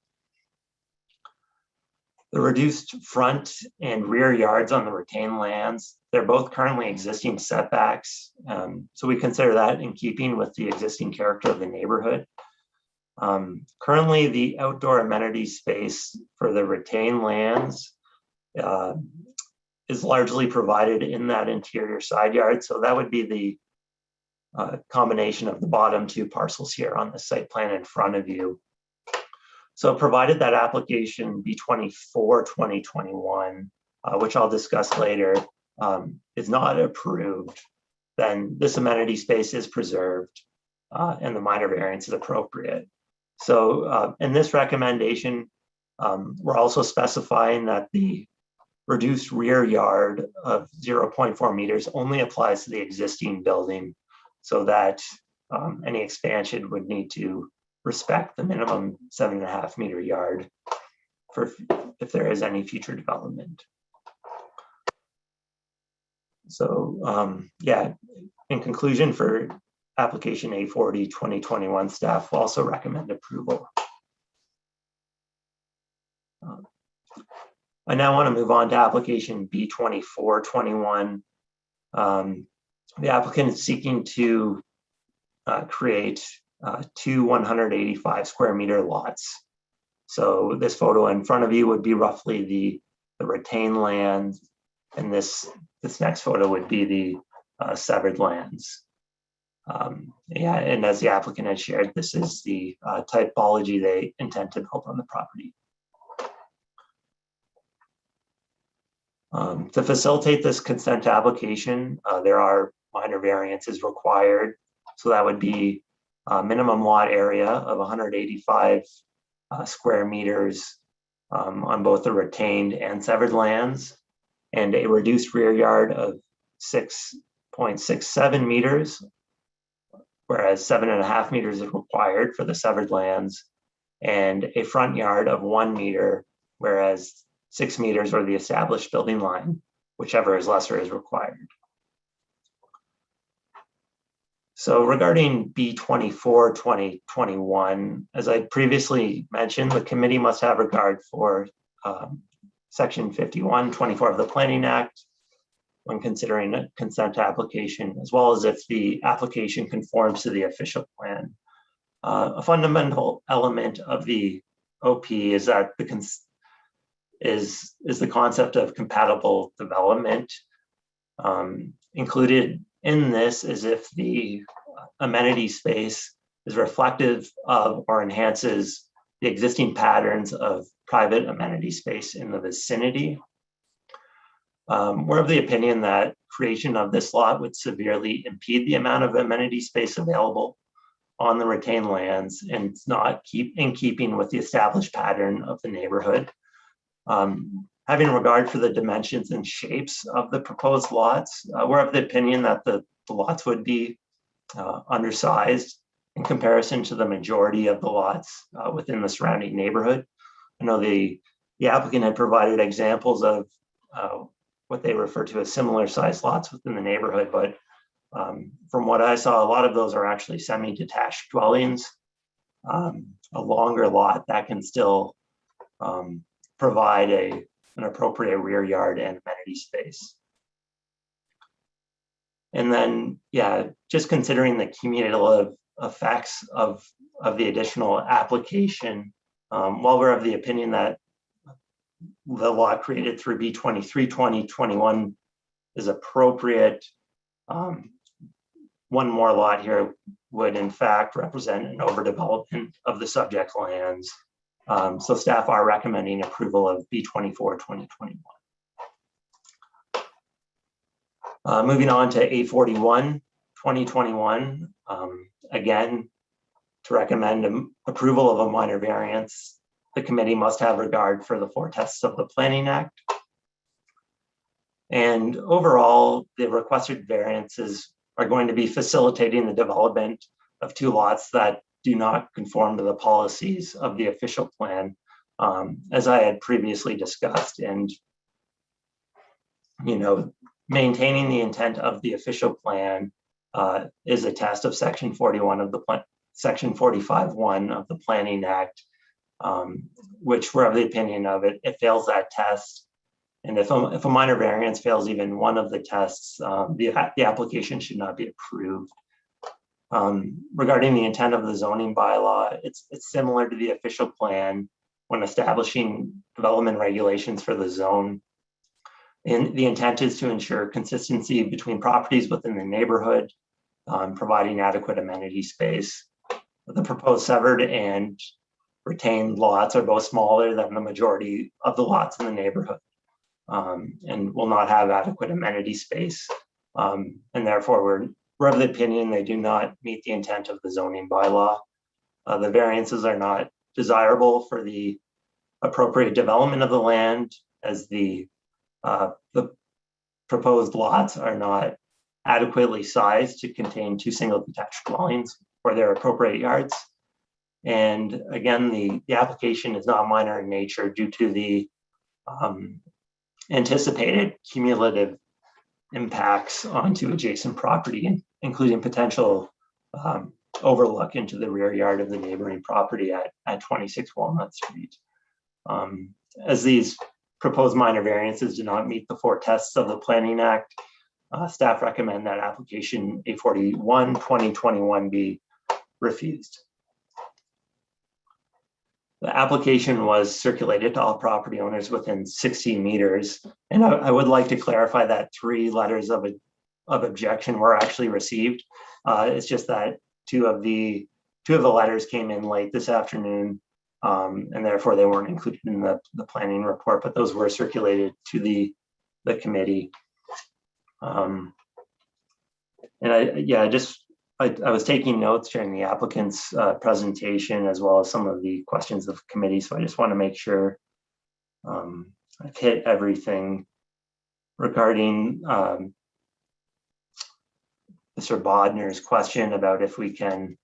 The reduced front and rear yards on the retained lands, they're both currently existing setbacks. So we consider that in keeping with the existing character of the neighborhood. Currently, the outdoor amenity space for the retained lands is largely provided in that interior side yard. So that would be the combination of the bottom 2 parcels here on the site plan in front of you. So provided that application B24 2021, which I'll discuss later, is not approved, then this amenity space is preserved and the minor variance is appropriate. So in this recommendation, we're also specifying that the reduced rear yard of 0.4 meters only applies to the existing building, so that any expansion would need to respect the minimum 7.5 meter yard for if there is any future development. So yeah, in conclusion, for application A40 2021, staff also recommend approval. I now want to move on to application B24 21. The applicant is seeking to create two 185 square meter lots. So this photo in front of you would be roughly the retained land, and this next photo would be the severed lands. Yeah, and as the applicant has shared, this is the typology they intend to build on the property. To facilitate this consent application, there are minor variances required. So that would be a minimum lot area of 185 square meters on both the retained and severed lands, and a reduced rear yard of 6.67 meters, whereas 7.5 meters is required for the severed lands, and a front yard of 1 meter, whereas 6 meters or the established building line, whichever is lesser, is required. So regarding B24 2021, as I previously mentioned, the committee must have regard for section 5124 of the Planning Act when considering a consent application, as well as if the application conforms to the official plan. A fundamental element of the OP is that is the concept of compatible development. Included in this is if the amenity space is reflective of or enhances the existing patterns of private amenity space in the vicinity. We're of the opinion that creation of this lot would severely impede the amount of amenity space available on the retained lands, and it's not in keeping with the established pattern of the neighborhood. Having regard for the dimensions and shapes of the proposed lots, we're of the opinion that the lots would be undersized in comparison to the majority of the lots within the surrounding neighborhood. I know the applicant had provided examples of what they refer to as similar sized lots within the neighborhood, but from what I saw, a lot of those are actually semi-detached dwellings. A longer lot that can still provide an appropriate rear yard and amenity space. And then, yeah, just considering the cumulative effects of the additional application, while we're of the opinion that the lot created through B23 2021 is appropriate, one more lot here would in fact represent an overdevelopment of the subject lands. So staff are recommending approval of B24 2021. Moving on to A41 2021, again, to recommend approval of a minor variance, the committee must have regard for the 4 tests of the Planning Act. And overall, the requested variances are going to be facilitating the development of 2 lots that do not conform to the policies of the official plan, as I had previously discussed. And, you know, maintaining the intent of the official plan is a test of section 41 of the plan, section 45(1) of the Planning Act, which we're of the opinion of it fails that test. And if a minor variance fails even one of the tests, the application should not be approved. Regarding the intent of the zoning bylaw, it's similar to the official plan when establishing development regulations for the zone. And the intent is to ensure consistency between properties within the neighborhood, providing adequate amenity space. The proposed severed and retained lots are both smaller than the majority of the lots in the neighborhood, and will not have adequate amenity space. And therefore, we're of the opinion they do not meet the intent of the zoning bylaw. The variances are not desirable for the appropriate development of the land, as the proposed lots are not adequately sized to contain 2 single detached dwellings or their appropriate yards. And again, the application is not minor in nature due to the anticipated cumulative impacts onto adjacent property, including potential overlook into the rear yard of the neighboring property at 26 Walnut Street. As these proposed minor variances do not meet the 4 tests of the Planning Act, staff recommend that application A41-2021 be refused. The application was circulated to all property owners within 60 meters. And I would like to clarify that 3 letters of objection were actually received. It's just that two of the letters came in late this afternoon, and therefore they weren't included in the planning report, but those were circulated to the committee. And I was taking notes during the applicant's presentation, as well as some of the questions of committee. So I just want to make sure I've hit everything regarding Mr. Bodner's question about if we can,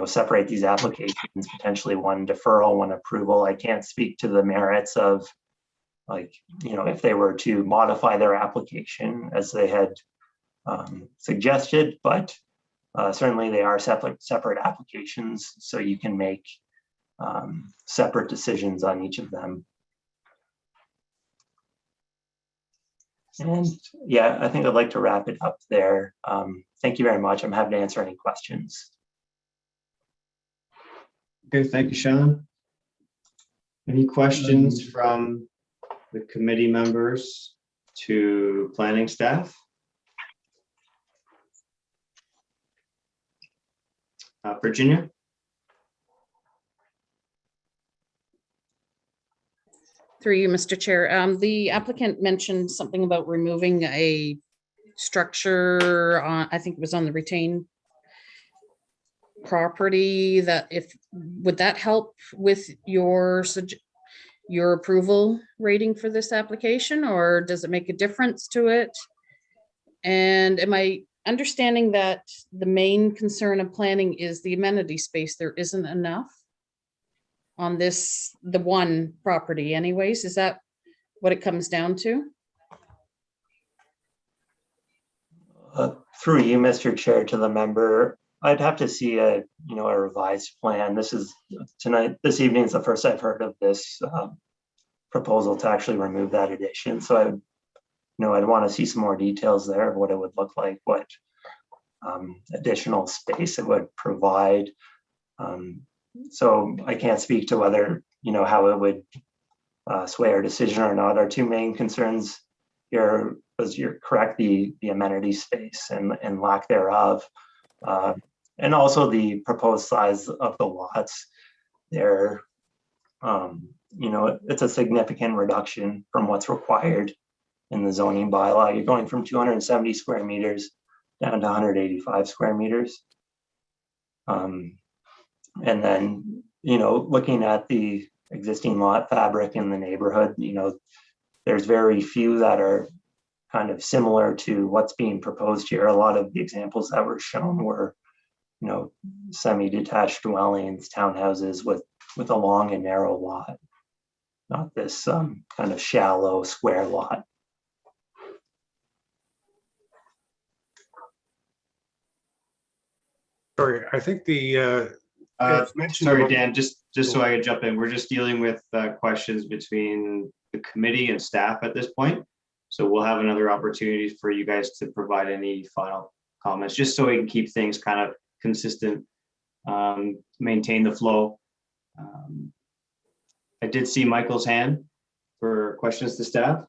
separate these applications, potentially one deferral, one approval. I can't speak to the merits of, if they were to modify their application as they had suggested, but certainly they are separate applications, so you can make separate decisions on each of them. And yeah, I think I'd like to wrap it up there. Thank you very much. I'm happy to answer any questions. Okay, thank you, Sean. Any questions from the committee members to planning staff? Virginia? Through you, Mr. Chair. The applicant mentioned something about removing a structure on, I think it was on the retained property, would that help with your approval rating for this application, or does it make a difference to it? And am I understanding that the main concern of planning is the amenity space? There isn't enough on the one property anyways? Is that what it comes down to? Through you, Mr. Chair, to the member, I'd have to see a revised plan. This evening is the first I've heard of this proposal to actually remove that addition. So I'd want to see some more details there of what it would look like, what additional space it would provide. So I can't speak to whether, how it would sway our decision or not. Our 2 main concerns here was, you're correct, the amenity space and lack thereof. And also the proposed size of the lots. They're, it's a significant reduction from what's required in the zoning bylaw. You're going from 270 square meters down to 185 square meters. And then, looking at the existing lot fabric in the neighborhood, there's very few that are kind of similar to what's being proposed here. A lot of the examples that were shown were, semi-detached dwellings, townhouses with a long and narrow lot, not this kind of shallow square lot. Sorry, I think sorry, Dan, just so I could jump in, we're just dealing with questions between the committee and staff at this point. So we'll have another opportunity for you guys to provide any final comments, just so we can keep things kind of consistent, maintain the flow. I did see Michael's hand for questions to staff.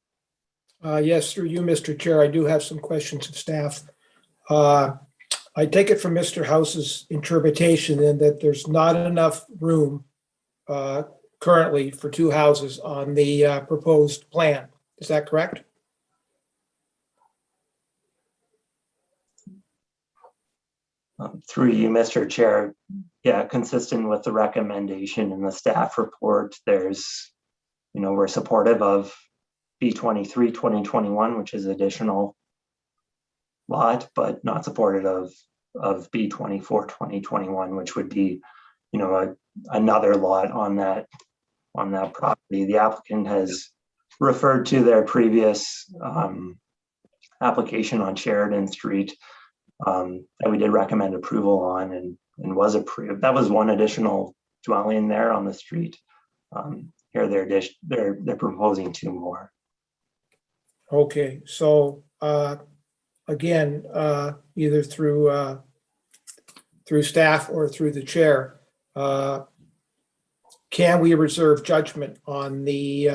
Yes, through you, Mr. Chair, I do have some questions of staff. I take it from Mr. House's interpretation then that there's not enough room currently for 2 houses on the proposed plan. Is that correct? Through you, Mr. Chair, yeah, consistent with the recommendation in the staff report, there's, we're supportive of B23 2021, which is additional lot, but not supportive of B24 2021, which would be, another lot on that property. The applicant has referred to their previous application on Sheridan Street that we did recommend approval on and was approved. That was one additional dwelling there on the street. Here they're proposing 2 more. Okay, so again, either through staff or through the chair, can we reserve judgment on the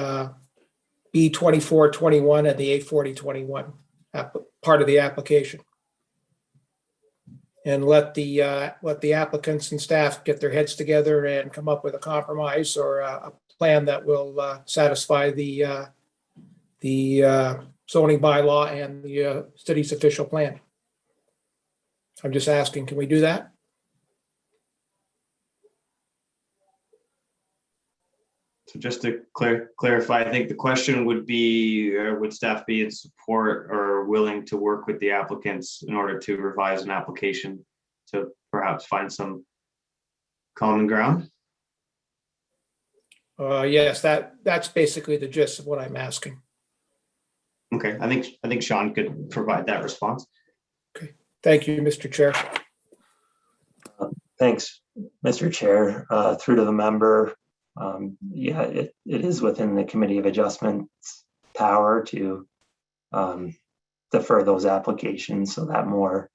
B2421 and the 84021 part of the application? And let the applicants and staff get their heads together and come up with a compromise or a plan that will satisfy the zoning bylaw and the city's official plan. I'm just asking, can we do that? So just to clarify, I think the question would be, would staff be in support or willing to work with the applicants in order to revise an application to perhaps find some common ground? Yes, that's basically the gist of what I'm asking. Okay, I think Sean could provide that response. Okay, thank you, Mr. Chair. Thanks, Mr. Chair. Through to the member. Yeah, it is within the Committee of Adjustments power to defer those applications so that more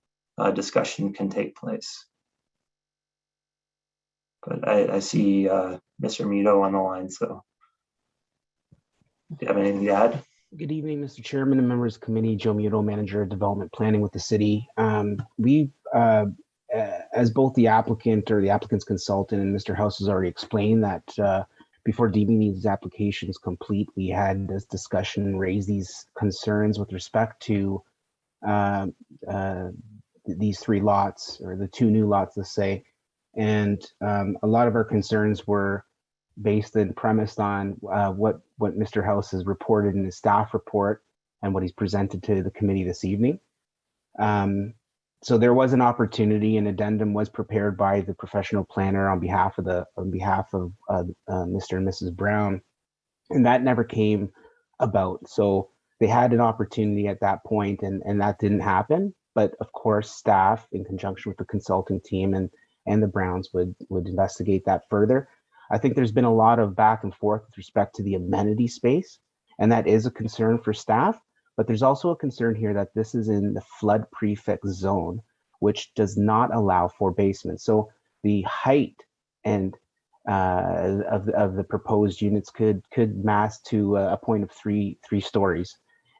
discussion can take place. But I see Mr. Muto on the line, so do you have anything to add? Good evening, Mr. Chairman and members of the committee. Joe Muto, Manager of Development Planning with the city. We, as both the applicant or the applicant's consultant and Mr. House has already explained that before deeming these applications complete, we had this discussion and raised these concerns with respect to these 3 lots or the 2 new lots, let's say. And a lot of our concerns were based and premised on what Mr. House has reported in his staff report and what he's presented to the committee this evening. So there was an opportunity, an addendum was prepared by the professional planner on behalf of Mr. and Mrs. Brown, and that never came about. So they had an opportunity at that point, and that didn't happen. But of course, staff, in conjunction with the consulting team and the Browns, would investigate that further. I think there's been a lot of back and forth with respect to the amenity space, and that is a concern for staff. But there's also a concern here that this is in the flood prefix zone, which does not allow for basements. So the height and of the proposed units could mass to a point of three stories.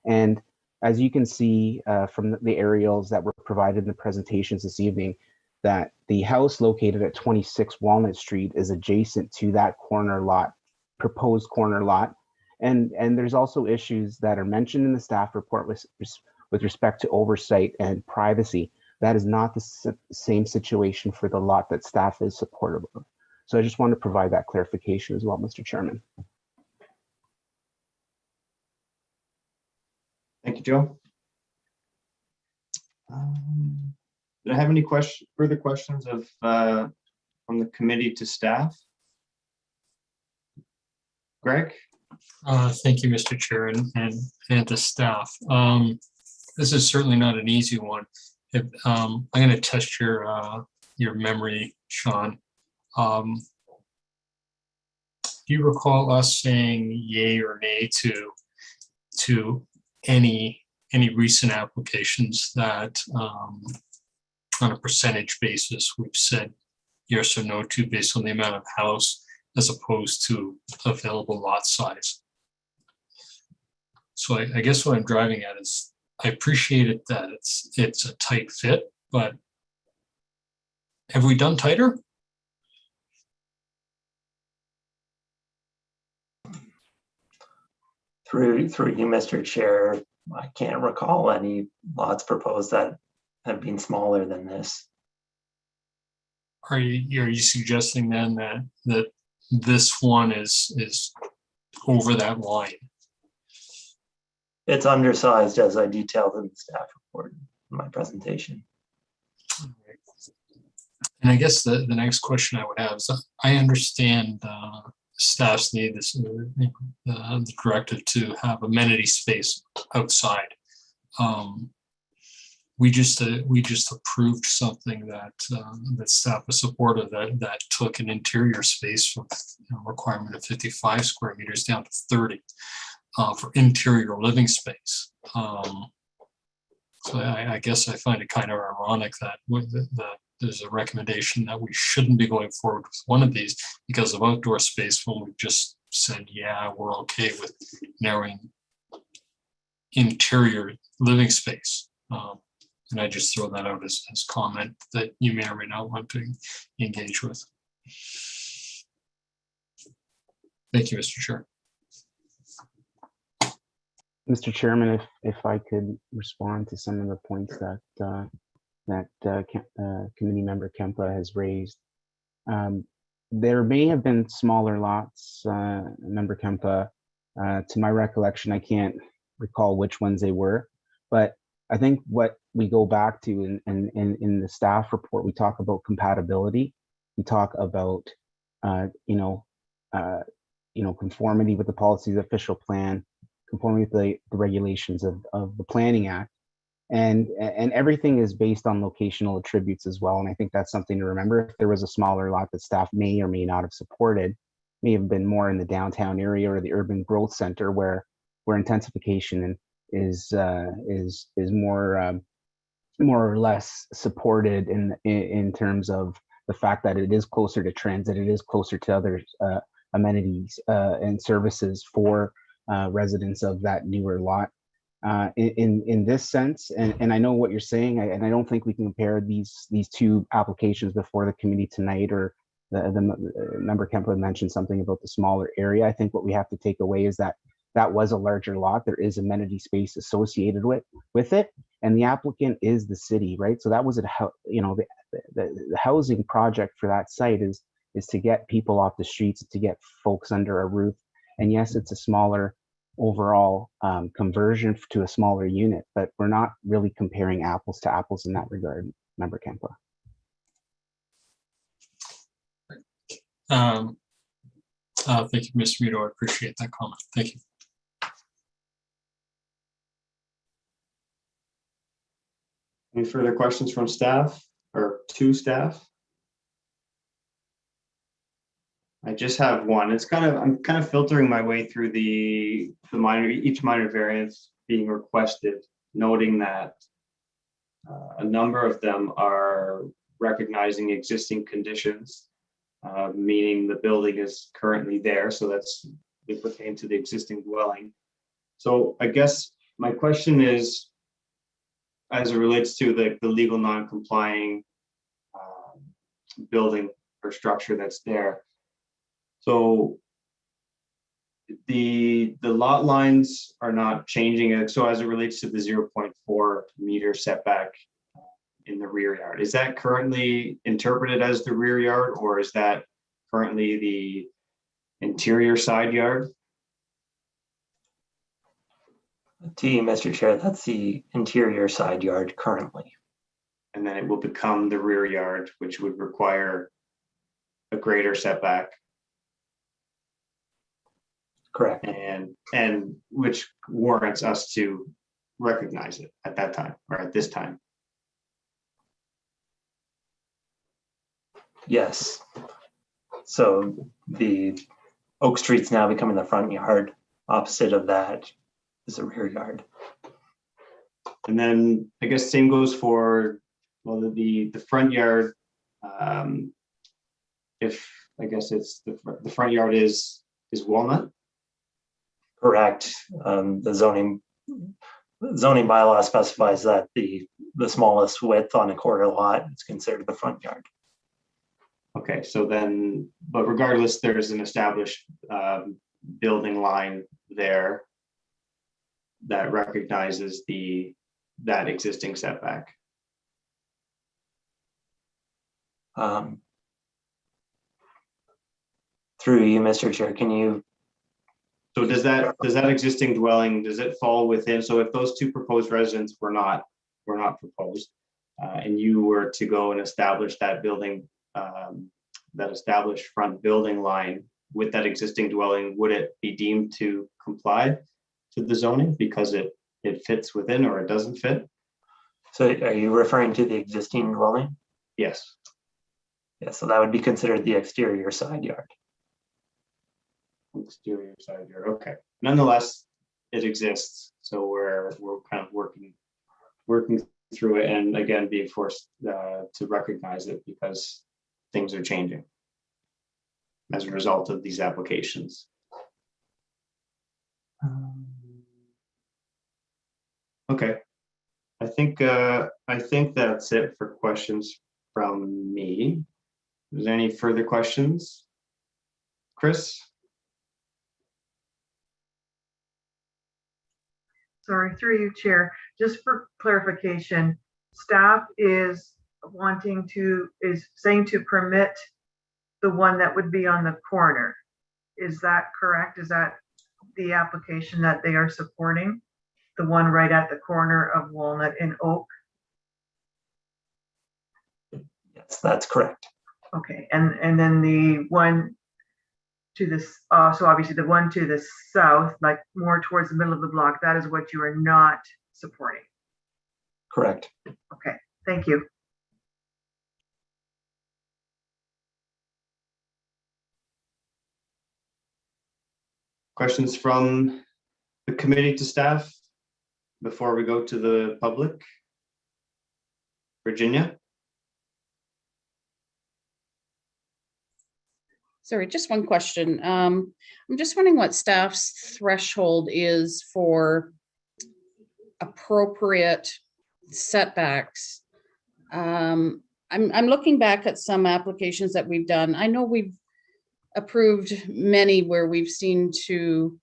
And as you can see from the aerials that were provided in the presentations this evening, that the house located at 26 Walnut Street is adjacent to that corner lot, proposed corner lot. And there's also issues that are mentioned in the staff report with respect to oversight and privacy. That is not the same situation for the lot that staff is supportive of. So I just want to provide that clarification as well, Mr. Chairman. Thank you, Joe. Do I have any further questions from the committee to staff? Greg? Thank you, Mr. Chair, and to staff. This is certainly not an easy one. I'm going to test your memory, Sean. Do you recall us saying yay or nay to any recent applications that on a percentage basis we've said yes or no to based on the amount of house as opposed to available lot size? So I guess what I'm driving at is I appreciate it that it's a tight fit, but have we done tighter? Through you, Mr. Chair, I can't recall any lots proposed that have been smaller than this. Are you suggesting then that this one is over that line? It's undersized, as I detailed in the staff report in my presentation. And I guess the next question I would have is, I understand staff's need the directive to have amenity space outside. we just approved something that that staff was supportive, that took an interior space from requirement of 55 square meters down to 30 for interior living space. So I guess I find it kind of ironic that there's a recommendation that we shouldn't be going forward with one of these because of outdoor space when we just said, yeah, we're okay with narrowing interior living space. And I just throw that out as comment that you may or may not want to engage with. Thank you, Mr. Chair. Mr. Chairman, if I could respond to some of the points that committee member Kempa has raised. There may have been smaller lots, member Kempa. To my recollection, I can't recall which ones they were, but I think what we go back to in the staff report, we talk about compatibility. We talk about conformity with the policies, official plan, conformity with the regulations of the Planning Act, and everything is based on locational attributes as well. And I think that's something to remember. If there was a smaller lot that staff may or may not have supported, may have been more in the downtown area or the urban growth center where intensification is more or less supported in terms of the fact that it is closer to transit, it is closer to other amenities and services for residents of that newer lot. In this sense, and I know what you're saying, and I don't think we can compare these two applications before the committee tonight, or the member Kempa mentioned something about the smaller area. I think what we have to take away is that was a larger lot. There is amenity space associated with it, and the applicant is the city, right? So that was the housing project for that site is to get people off the streets, to get folks under a roof. And yes, it's a smaller overall conversion to a smaller unit, but we're not really comparing apples to apples in that regard, member Kempa. Thank you, Mr. Muto. I appreciate that comment. Thank you. Any further questions from staff or to staff? I just have one. I'm kind of filtering my way through each minor variance being requested, noting that a number of them are recognizing existing conditions, meaning the building is currently there. So they pertain to the existing dwelling. So I guess my question is, as it relates to the legal non-complying building or structure that's there. So the lot lines are not changing it. So as it relates to the 0.4 meter setback in the rear yard, is that currently interpreted as the rear yard, or is that currently the interior side yard? To you, Mr. Chair, that's the interior side yard currently. And then it will become the rear yard, which would require a greater setback. Correct. And which warrants us to recognize it at that time, or at this time. Yes. So the Oak Street's now becoming the front yard. Opposite of that is the rear yard. And then I guess same goes for, well, the front yard. If I guess it's the front yard is Walnut. Correct. The zoning bylaw specifies that the smallest width on a quarter lot is considered the front yard. Okay, so then, but regardless, there's an established building line there that recognizes that existing setback. Through you, Mr. Chair, can you? So does that existing dwelling, does it fall within? So if those two proposed residents were not proposed, and you were to go and establish that building, that established front building line with that existing dwelling, would it be deemed to comply to the zoning because it it fits within or it doesn't fit. So are you referring to the existing dwelling? Yes. Yeah, so that would be considered the exterior side yard. Exterior side yard. Okay. Nonetheless, it exists. So we're kind of working through it, and again being forced to recognize it because things are changing as a result of these applications. Okay. I think that's it for questions from me. Is there any further questions? Chris? Sorry, through you, Chair. Just for clarification, staff is saying to permit the one that would be on the corner. Is that correct? Is that the application that they are supporting? The one right at the corner of Walnut and Oak? Yes, that's correct. Okay, and then the one to this, so obviously the one to the south, like more towards the middle of the block, that is what you are not supporting. Correct. Okay, thank you. Questions from the committee to staff before we go to the public? Virginia? Sorry, just one question. I'm just wondering what staff's threshold is for appropriate setbacks. I'm looking back at some applications that we've done. I know we've approved many where we've seen to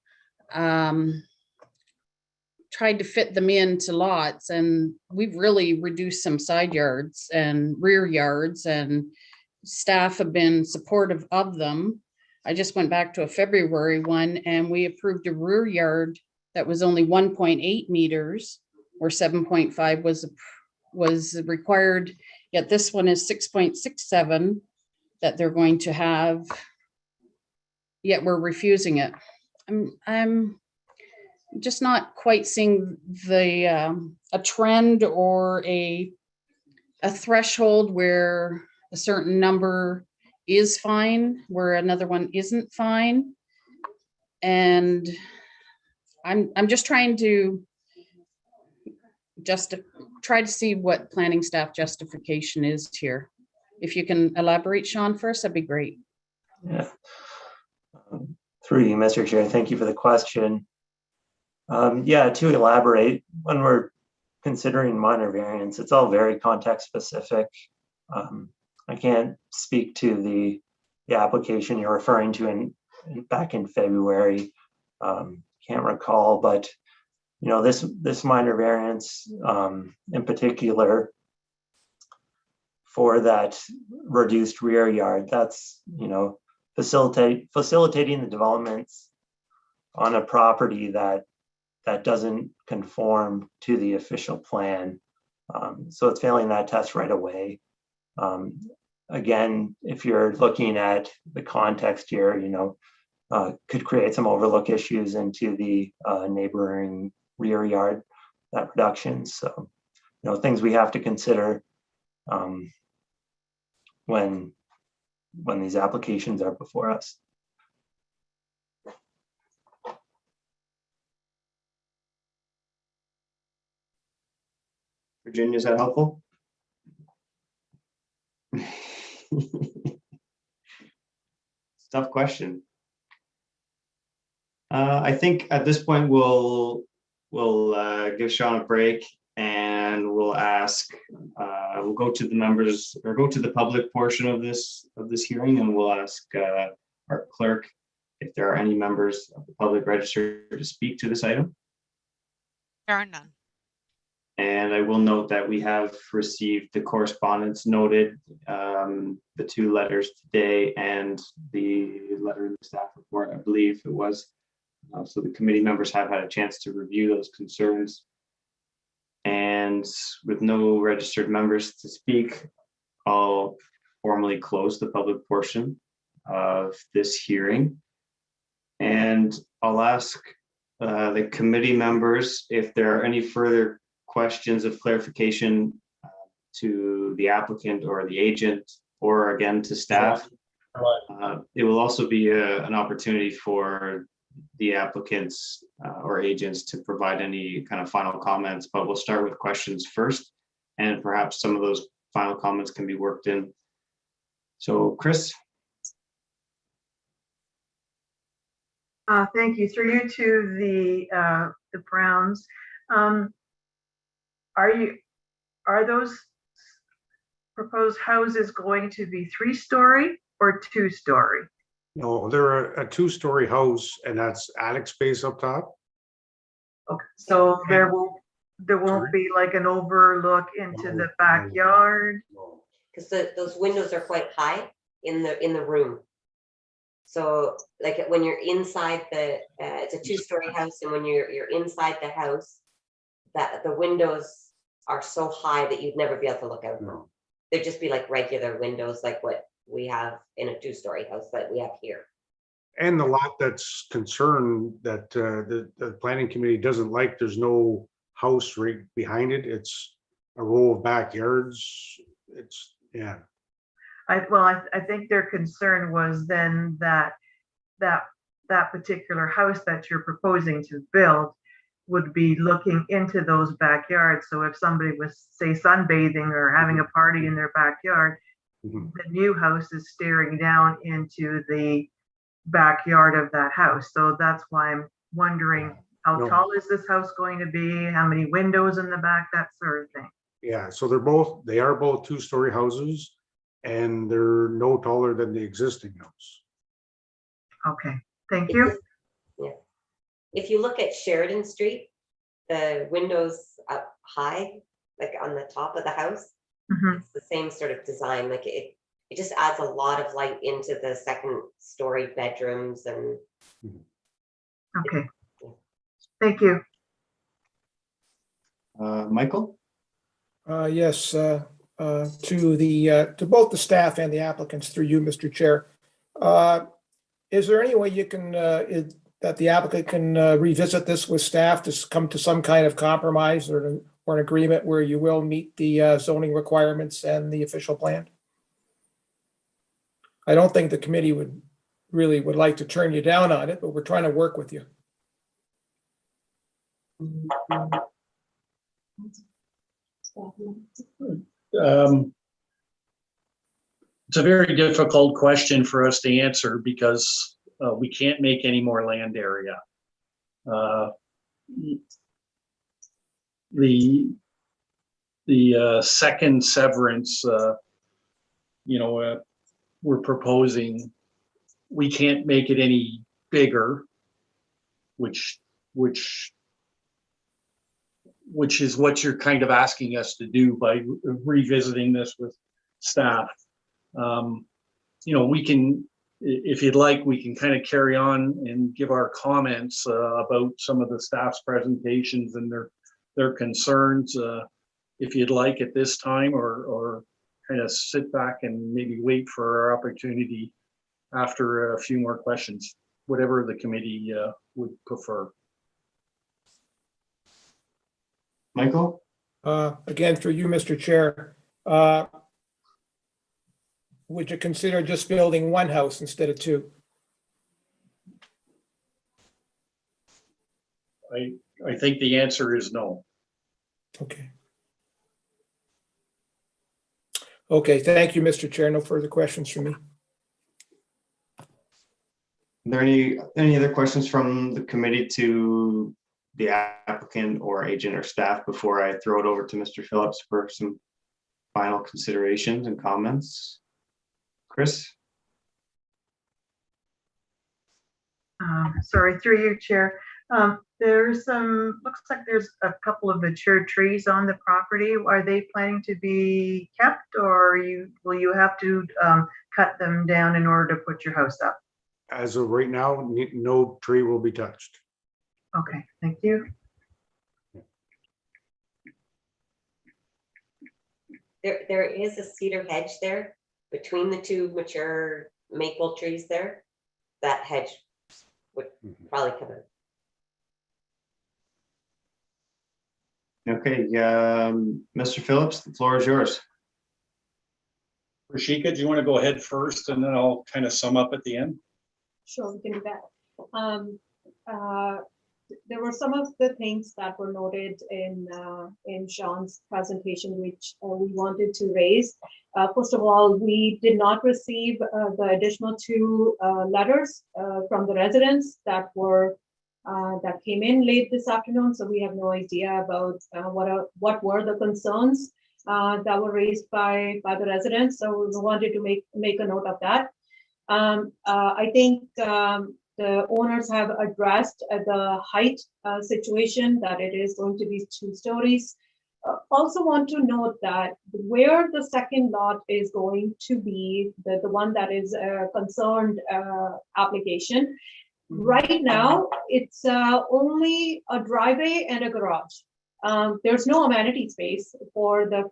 tried to fit them into lots, and we've really reduced some side yards and rear yards, and staff have been supportive of them. I just went back to a February one and we approved a rear yard that was only 1.8 meters, where 7.5 was required, yet this one is 6.67 that they're going to have, yet we're refusing it. I'm just not quite seeing the a trend or a threshold where a certain number is fine, where another one isn't fine. And I'm just trying to try to see what planning staff justification is here. If you can elaborate, Sean, first, that'd be great. Yeah. Through you, Mr. Chair, thank you for the question. Yeah, to elaborate, when we're considering minor variance, it's all very context specific. I can't speak to the application you're referring to back in February. Can't recall, but you know, this minor variance in particular for that reduced rear yard, that's, you know, facilitating the developments on a property that doesn't conform to the official plan. So it's failing that test right away. Again, if you're looking at the context here, you know, could create some overlook issues into the neighboring rear yard, that reduction. So, you know, things we have to consider when these applications are before us. Virginia, is that helpful? Tough question. I think at this point we'll give Sean a break and we'll ask. We'll go to the members or go to the public portion of this hearing, and we'll ask our clerk if there are any members of the public registered to speak to this item. There are none. And I will note that we have received the correspondence noted, the 2 letters today and the letter in the staff report, I believe it was. So the committee members have had a chance to review those concerns. And with no registered members to speak, I'll formally close the public portion of this hearing. And I'll ask the committee members, if there are any further questions of clarification to the applicant or the agent, or again to staff, it will also be an opportunity for the applicants or agents to provide any kind of final comments, but we'll start with questions first, and perhaps some of those final comments can be worked in. So Chris? Thank you. Through you to the Browns. Are those proposed houses going to be 3-story or 2-story? No, they're a 2-story house, and that's attic space up top. Okay, so there won't be like an overlook into the backyard? Because those windows are quite high in the room. So like when you're inside it's a 2-story house, and when you're inside the house, that the windows are so high that you'd never be able to look out from. They'd just be like regular windows, like what we have in a 2-story house that we have here. And the lot that's concerned that the planning committee doesn't like, there's no house right behind it. It's a row of backyards. It's, yeah. I think their concern was then that particular house that you're proposing to build would be looking into those backyards. So if somebody was, say, sunbathing or having a party in their backyard, the new house is staring down into the backyard of that house. So that's why I'm wondering, how tall is this house going to be? How many windows in the back? That sort of thing. Yeah, so they are both 2-story houses, and they're no taller than the existing house. Okay, thank you. Yeah. If you look at Sheridan Street, the windows up high, like on the top of the house, it's the same sort of design. Like it just adds a lot of light into the 2nd-story bedrooms and. Okay, thank you. Michael? Yes, to both the staff and the applicants, through you, Mr. Chair. Is there any way you can, that the applicant can revisit this with staff to come to some kind of compromise or an agreement where you will meet the zoning requirements and the official plan? I don't think the committee would like to turn you down on it, but we're trying to work with you. It's a very difficult question for us to answer because we can't make any more land area. The second severance, we're proposing, we can't make it any bigger, which is what you're kind of asking us to do by revisiting this with staff. We can, if you'd like, we can kind of carry on and give our comments about some of the staff's presentations and their concerns, if you'd like at this time, or kind of sit back and maybe wait for our opportunity after a few more questions, whatever the committee would prefer. Michael? Again, through you, Mr. Chair, would you consider just building one house instead of two? I think the answer is no. Okay. Okay, thank you, Mr. Chair. No further questions from me. Are there any other questions from the committee to the applicant or agent or staff before I throw it over to Mr. Phillips for some final considerations and comments? Chris? Sorry, through you, Chair. Looks like there's a couple of mature trees on the property. Are they planning to be kept, or will you have to cut them down in order to put your house up? As of right now, no tree will be touched. Okay, thank you. There is a cedar hedge there between the two mature maple trees there. That hedge would probably cover. Okay, Mr. Phillips, the floor is yours. Rashika, do you want to go ahead first and then I'll kind of sum up at the end? Sure, we can do that. There were some of the things that were noted in Sean's presentation, which we wanted to raise. First of all, we did not receive the additional 2 letters from the residents that came in late this afternoon. So we have no idea about what were the concerns that were raised by the residents. So we wanted to make a note of that. I think the owners have addressed the height situation, that it is going to be 2 stories. Also want to note that where the second lot is going to be, the one that is a concerned application, right now it's only a driveway and a garage. There's no amenity space for the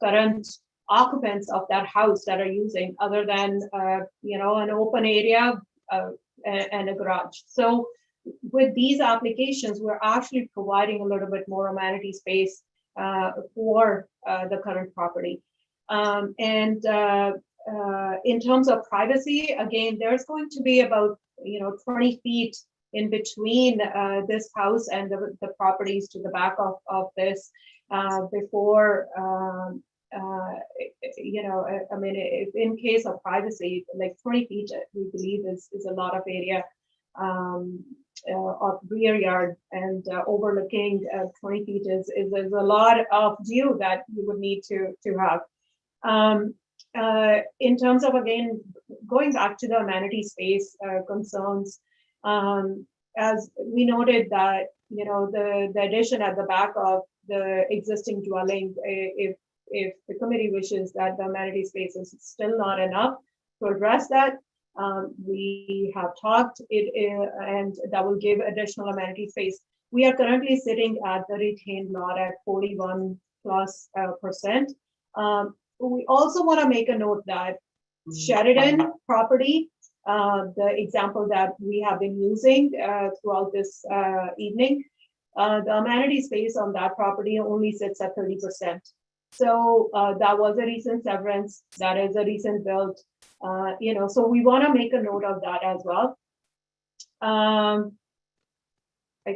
current occupants of that house that are using, other than an open area and a garage. So with these applications, we're actually providing a little bit more amenity space for the current property. In terms of privacy, again, there's going to be about 20 feet in between this house and the properties to the back of this before I mean, if in case of privacy, like 20 feet, we believe is a lot of area of rear yard, and overlooking 20 feet is a lot of view that you would need to have. In terms of, again, going back to the amenity space concerns, as we noted that, the addition at the back of the existing dwelling, if the committee wishes that the amenity space is still not enough to address that, we have talked and that will give additional amenity space. We are currently sitting at the retained lot at 41+%. We also want to make a note that Sheridan property, the example that we have been using throughout this evening, the amenity space on that property only sits at 30%. So that was a recent severance, that is a recent build, so we want to make a note of that as well. I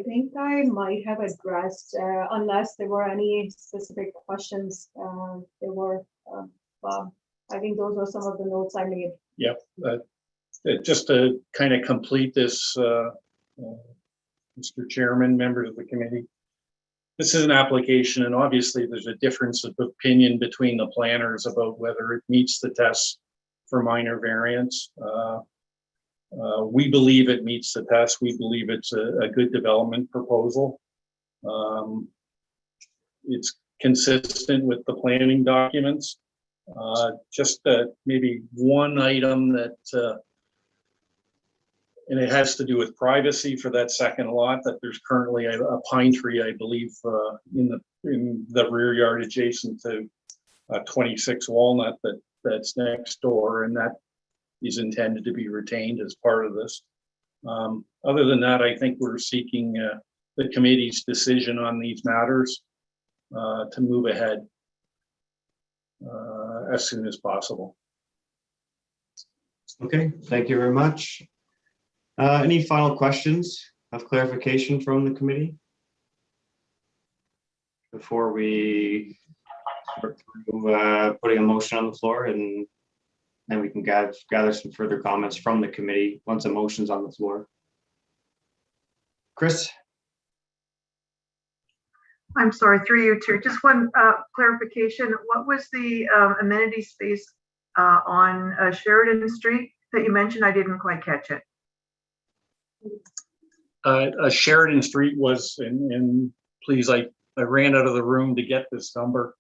think I might have addressed, unless there were any specific questions, I think those were some of the notes I made. Yep. Just to kind of complete this, Mr. Chairman, members of the committee, this is an application, and obviously there's a difference of opinion between the planners about whether it meets the tests for minor variance. We believe it meets the test. We believe it's a good development proposal. It's consistent with the planning documents. Just maybe one item that, and it has to do with privacy for that second lot, that there's currently a pine tree, I believe, in the rear yard adjacent to 26 Walnut that's next door, and that is intended to be retained as part of this. Other than that, I think we're seeking the committee's decision on these matters to move ahead as soon as possible. Okay, thank you very much. Any final questions of clarification from the committee before we start putting a motion on the floor, and then we can gather some further comments from the committee once a motion's on the floor? Chris? I'm sorry, through you, Chair. Just one clarification. What was the amenity space on Sheridan Street that you mentioned? I didn't quite catch it. Sheridan Street was, and please, I ran out of the room to get this number.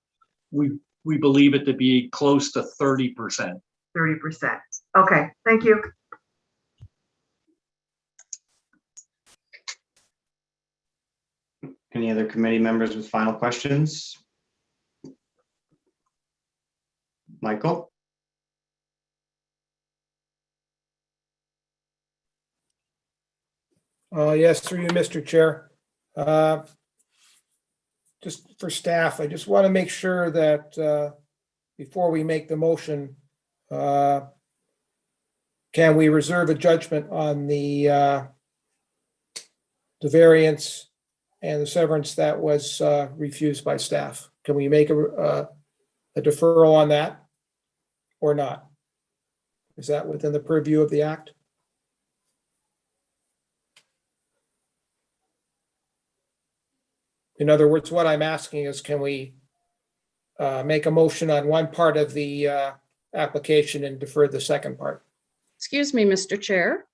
We believe it to be close to 30%. 30%. Okay, thank you. Any other committee members with final questions? Michael? Yes, through you, Mr. Chair. just for staff, I just want to make sure that before we make the motion, can we reserve a judgment on the variance and the severance that was refused by staff? Can we make a deferral on that or not? Is that within the purview of the act? In other words, what I'm asking is, can we make a motion on one part of the application and defer the second part? Excuse me, Mr. Chair.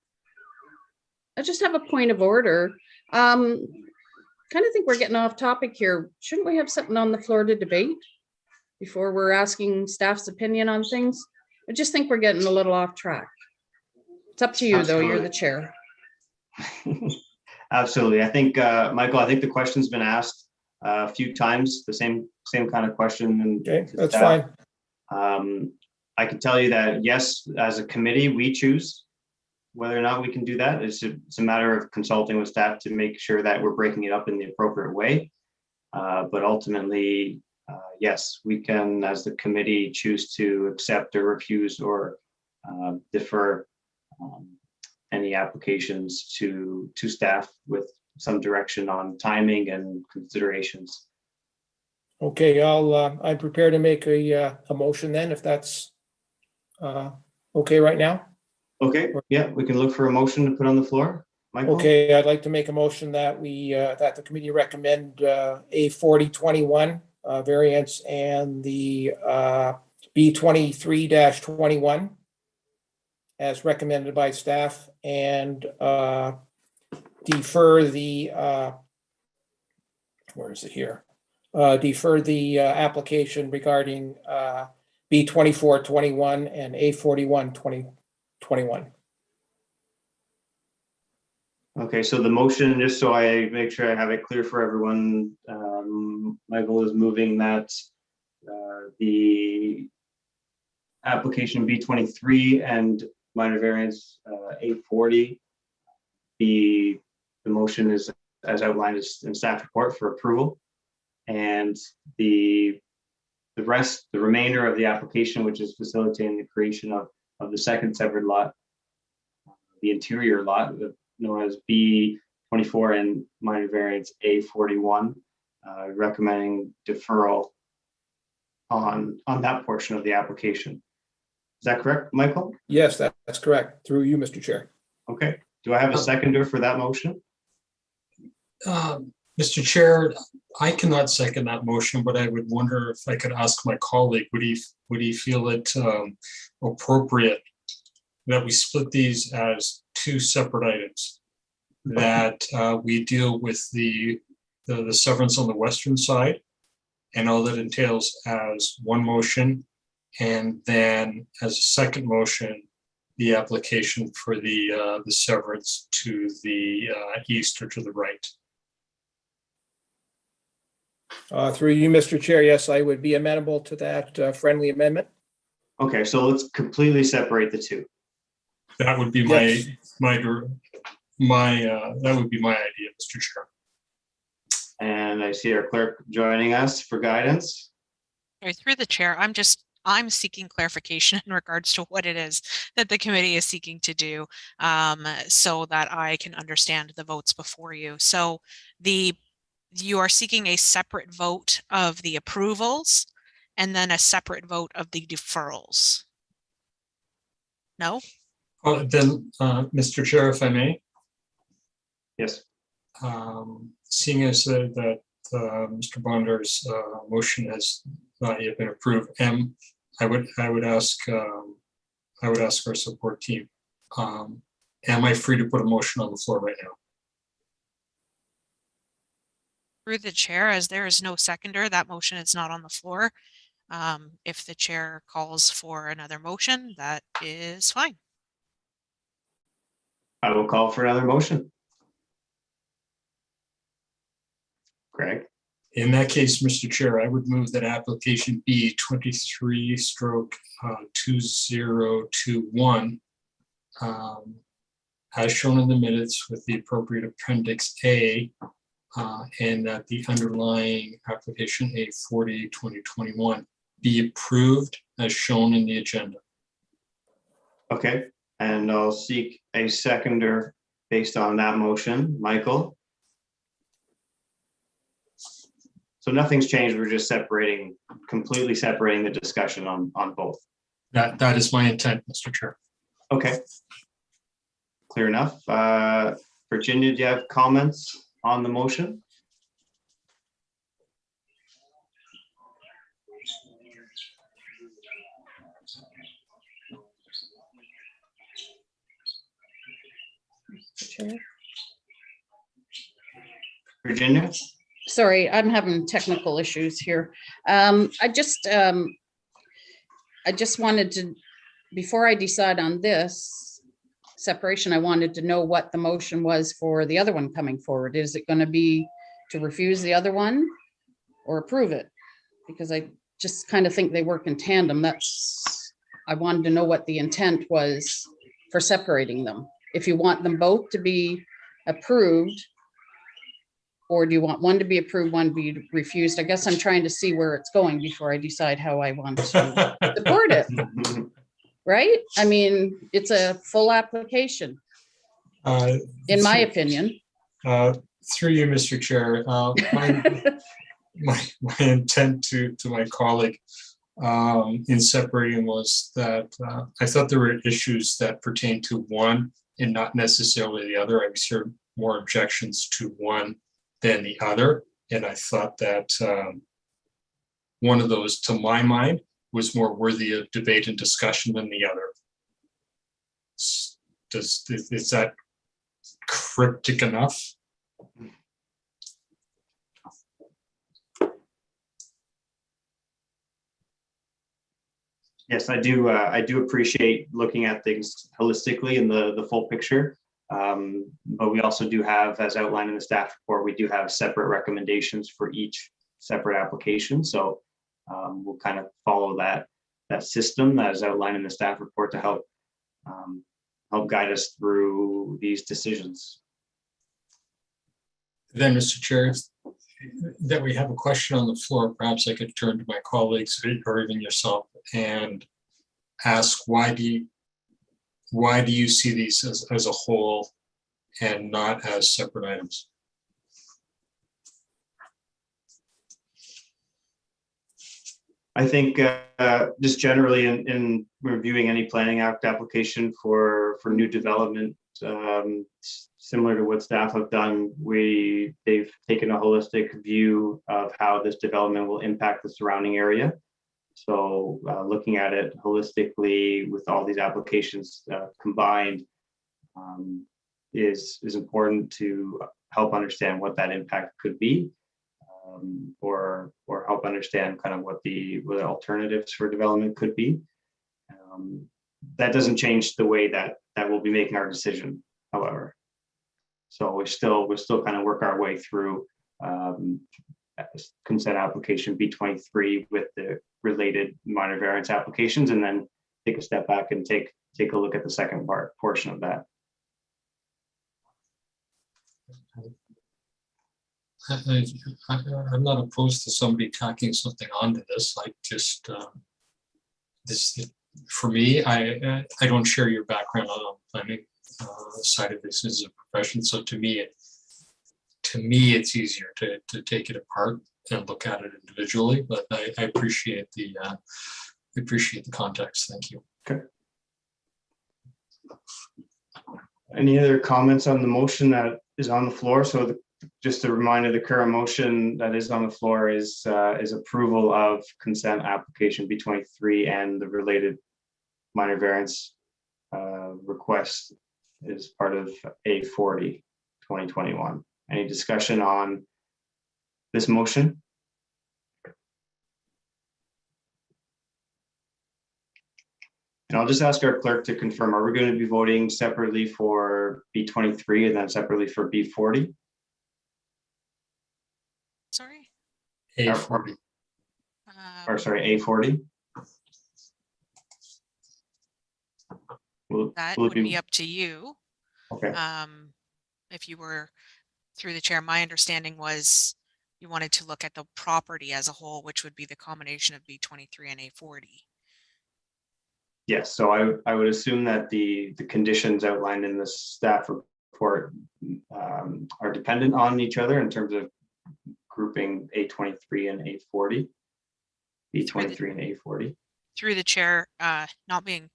I just have a point of order. Kind of think we're getting off topic here. Shouldn't we have something on the floor to debate before we're asking staff's opinion on things? I just think we're getting a little off track. It's up to you, though. You're the chair. Absolutely. I think, Michael, I think the question's been asked a few times, the same kind of question. Okay, that's fine. I can tell you that, yes, as a committee, we choose whether or not we can do that. It's a matter of consulting with staff to make sure that we're breaking it up in the appropriate way. But ultimately, yes, we can, as the committee, choose to accept or refuse or defer any applications to staff with some direction on timing and considerations. Okay, I'm prepared to make a motion then, if that's okay right now. Okay, yeah, we can look for a motion to put on the floor. Michael? Okay, I'd like to make a motion that that the committee recommend A 4021 variance and the B 23-21 as recommended by staff, and defer the where is it here? Defer the application regarding B 2421 and A 41-2021. Okay, so the motion, just so I make sure I have it clear for everyone, Michael is moving that the application B23 and minor variance A40 the motion is as outlined in staff report for approval, and the remainder of the application, which is facilitating the creation of the second severed lot, the interior lot known as B24 and minor variance A41, recommending deferral on that portion of the application. Is that correct, Michael? Yes, that's correct. Through you, Mr. Chair. Okay. Do I have a seconder for that motion? Mr. Chair, I cannot second that motion, but I would wonder if I could ask my colleague, would he feel it appropriate that we split these as two separate items? That we deal with the severance on the western side and all that entails as one motion, and then as a second motion, the application for the severance to the east or to the right. Through you, Mr. Chair, yes, I would be amenable to that friendly amendment. Okay, so let's completely separate the two. That would be Yes. that would be my idea, Mr. Chair. And I see our clerk joining us for guidance. Sorry, through the chair, I'm seeking clarification in regards to what it is that the committee is seeking to do, so that I can understand the votes before you. So you are seeking a separate vote of the approvals and then a separate vote of the deferrals. No? Then, Mr. Chair, if I may. Yes. Seeing as that Mr. Bondar's motion has not yet been approved, I would ask our support team, am I free to put a motion on the floor right now? Through the chair, as there is no seconder, that motion is not on the floor. If the chair calls for another motion, that is fine. I will call for another motion. Greg? In that case, Mr. Chair, I would move that application B 23/2021, as shown in the minutes with the appropriate appendix A, and that the underlying application A40 2021 be approved as shown in the agenda. Okay, and I'll seek a seconder based on that motion. Michael? So nothing's changed. We're just completely separating the discussion on both. That is my intent, Mr. Chair. Okay. Clear enough. Virginia, do you have comments on the motion? Virginia? Sorry, I'm having technical issues here. I just wanted to, before I decide on this separation, I wanted to know what the motion was for the other one coming forward. Is it going to be to refuse the other one or approve it? Because I just kind of think they work in tandem. I wanted to know what the intent was for separating them. If you want them both to be approved, or do you want one to be approved, one be refused? I guess I'm trying to see where it's going before I decide how I want to support it. Right? I mean, it's a full application, in my opinion. Through you, Mr. Chair, my intent to my colleague in separating was that I thought there were issues that pertain to one and not necessarily the other. I was hearing more objections to one than the other. And I thought that one of those, to my mind, was more worthy of debate and discussion than the other. Is that cryptic enough? Yes, I do. I do appreciate looking at things holistically in the full picture. But we also do have, as outlined in the staff report, we do have separate recommendations for each separate application. So we'll kind of follow that system that is outlined in the staff report to help guide us through these decisions. Then, Mr. Chair, that we have a question on the floor, perhaps I could turn to my colleagues or even yourself and ask, why do you see these as a whole and not as separate items? I think just generally in reviewing any planning act application for new development, similar to what staff have done, they've taken a holistic view of how this development will impact the surrounding area. So looking at it holistically with all these applications combined is important to help understand what that impact could be, or help understand kind of what the alternatives for development could be. That doesn't change the way that we'll be making our decision, however. So we're still kind of work our way through consent application B23 with the related minor variance applications, and then take a step back and take a look at the second portion of that. I'm not opposed to somebody tacking something onto this. I just for me, I don't share your background on the planning side of this as a profession. So to me, it's easier to take it apart and look at it individually. But I appreciate the context. Thank you. Okay. Any other comments on the motion that is on the floor? So just a reminder, the current motion that is on the floor is approval of consent application B23 and the related minor variance request is part of A40 2021. Any discussion on this motion? And I'll just ask our clerk to confirm, are we going to be voting separately for B23 and then separately for B40? Sorry? A40. Or sorry, A40? That would be up to you. Okay. If you were Through the chair, my understanding was you wanted to look at the property as a whole, which would be the combination of B23 and A40. Yes, so I would assume that the conditions outlined in the staff report are dependent on each other in terms of grouping A23 and A40, B23 and A40. Through the chair, not being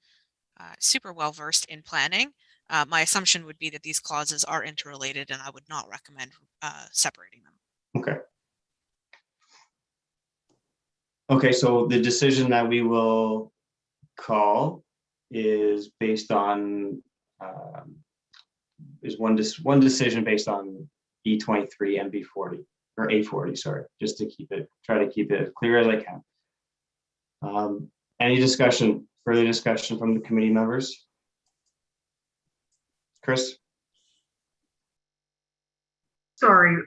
super well versed in planning, my assumption would be that these clauses are interrelated, and I would not recommend separating them. Okay. Okay, so the decision that we will call is based on is one decision based on B23 and B40 or A40, sorry, just to try to keep it as clear as I can. Any further discussion from the committee members? Chris? Sorry,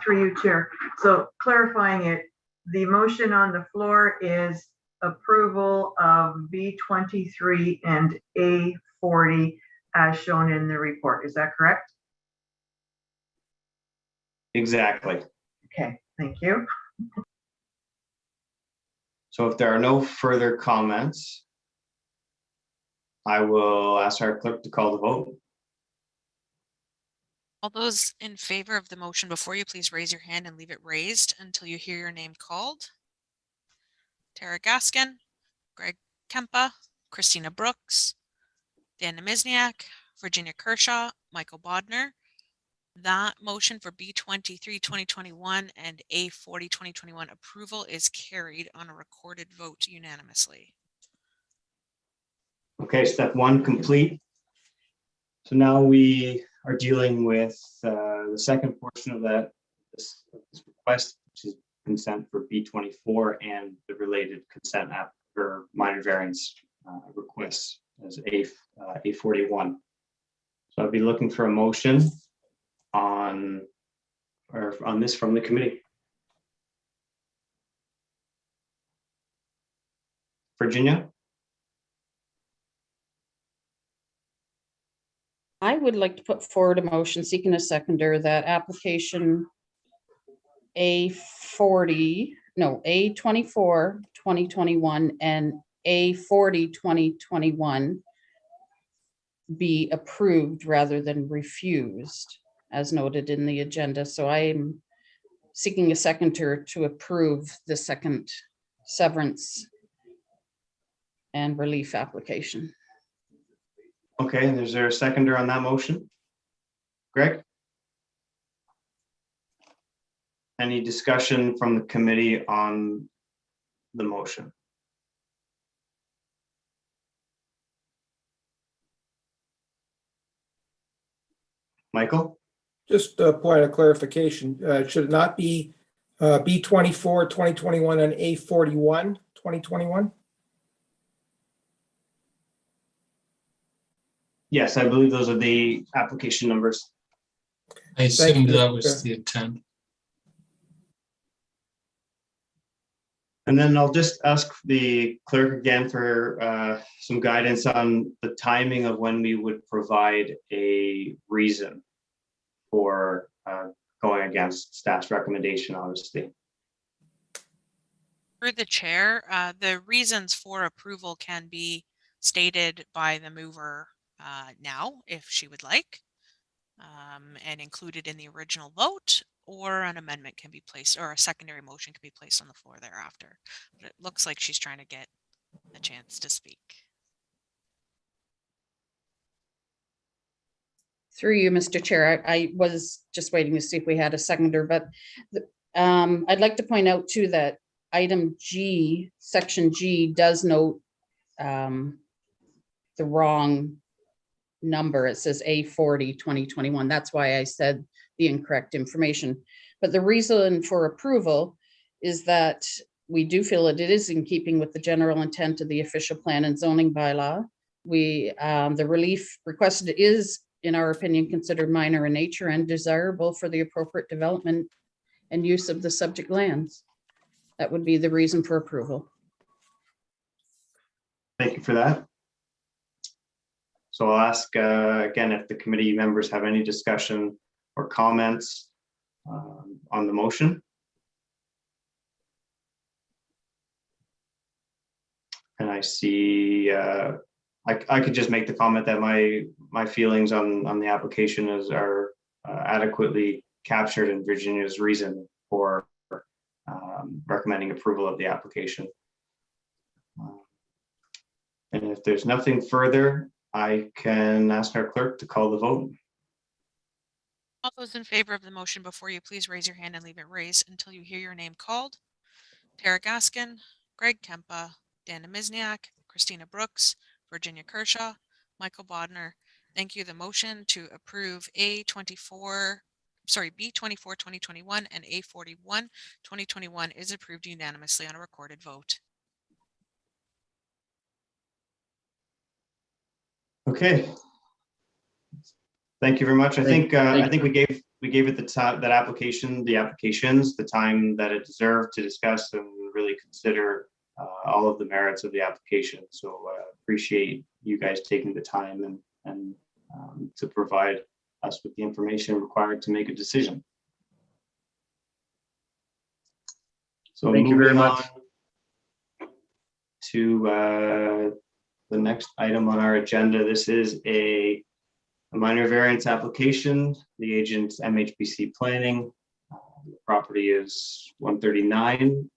through you, Chair. So clarifying it, the motion on the floor is approval of B23 and A40 as shown in the report. Is that correct? Exactly. Okay, thank you. So if there are no further comments, I will ask our clerk to call the vote. All those in favor of the motion before you, please raise your hand and leave it raised until you hear your name called. Tara Gaskin, Greg Kempa, Christina Brooks, Dan Namizniak, Virginia Kershaw, Michael Bodner. That motion for B23 2021 and A40 2021 approval is carried on a recorded vote unanimously. Okay, step one complete. So now we are dealing with the second portion of this request, which is consent for B24 and the related consent app for minor variance requests as A41. So I'd be looking for a motion on this from the committee. Virginia? I would like to put forward a motion seeking a seconder that application A24 2021 and A40 2021 be approved rather than refused, as noted in the agenda. So I am seeking a seconder to approve the second severance and relief application. Okay, and is there a seconder on that motion? Greg? Any discussion from the committee on the motion? Michael? Just a point of clarification, should it not be B24 2021 and A41 2021? Yes, I believe those are the application numbers. I assumed that was the intent. And then I'll just ask the clerk again for some guidance on the timing of when we would provide a reason for going against staff's recommendation, obviously. Through the chair, the reasons for approval can be stated by the mover now, if she would like, and included in the original vote, or an amendment can be placed, or a secondary motion can be placed on the floor thereafter. But it looks like she's trying to get a chance to speak. Through you, Mr. Chair, I was just waiting to see if we had a seconder, but I'd like to point out too that item G, section G does note the wrong number. It says A40 2021. That's why I said the incorrect information. But the reason for approval is that we do feel that it is in keeping with the general intent of the official plan and zoning bylaw. The relief requested is, in our opinion, considered minor in nature and desirable for the appropriate development and use of the subject lands. That would be the reason for approval. Thank you for that. So I'll ask again if the committee members have any discussion or comments on the motion? And I see, I could just make the comment that my feelings on the application are adequately captured in Virginia's reason for recommending approval of the application. And if there's nothing further, I can ask our clerk to call the vote. All those in favor of the motion before you, please raise your hand and leave it raised until you hear your name called. Tara Gaskin, Greg Kempa, Dana Mizniak, Christina Brooks, Virginia Kershaw, Michael Bodner. Thank you. The motion to approve B24 2021 and A41 2021 is approved unanimously on a recorded vote. Okay. Thank you very much. I think we gave it the applications the time that it deserved to discuss and really consider all of the merits of the application. So appreciate you guys taking the time and to provide us with the information required to make a decision. So thank you very much. To the next item on our agenda. This is a minor variance application. The agent's MHBC planning. The property is 139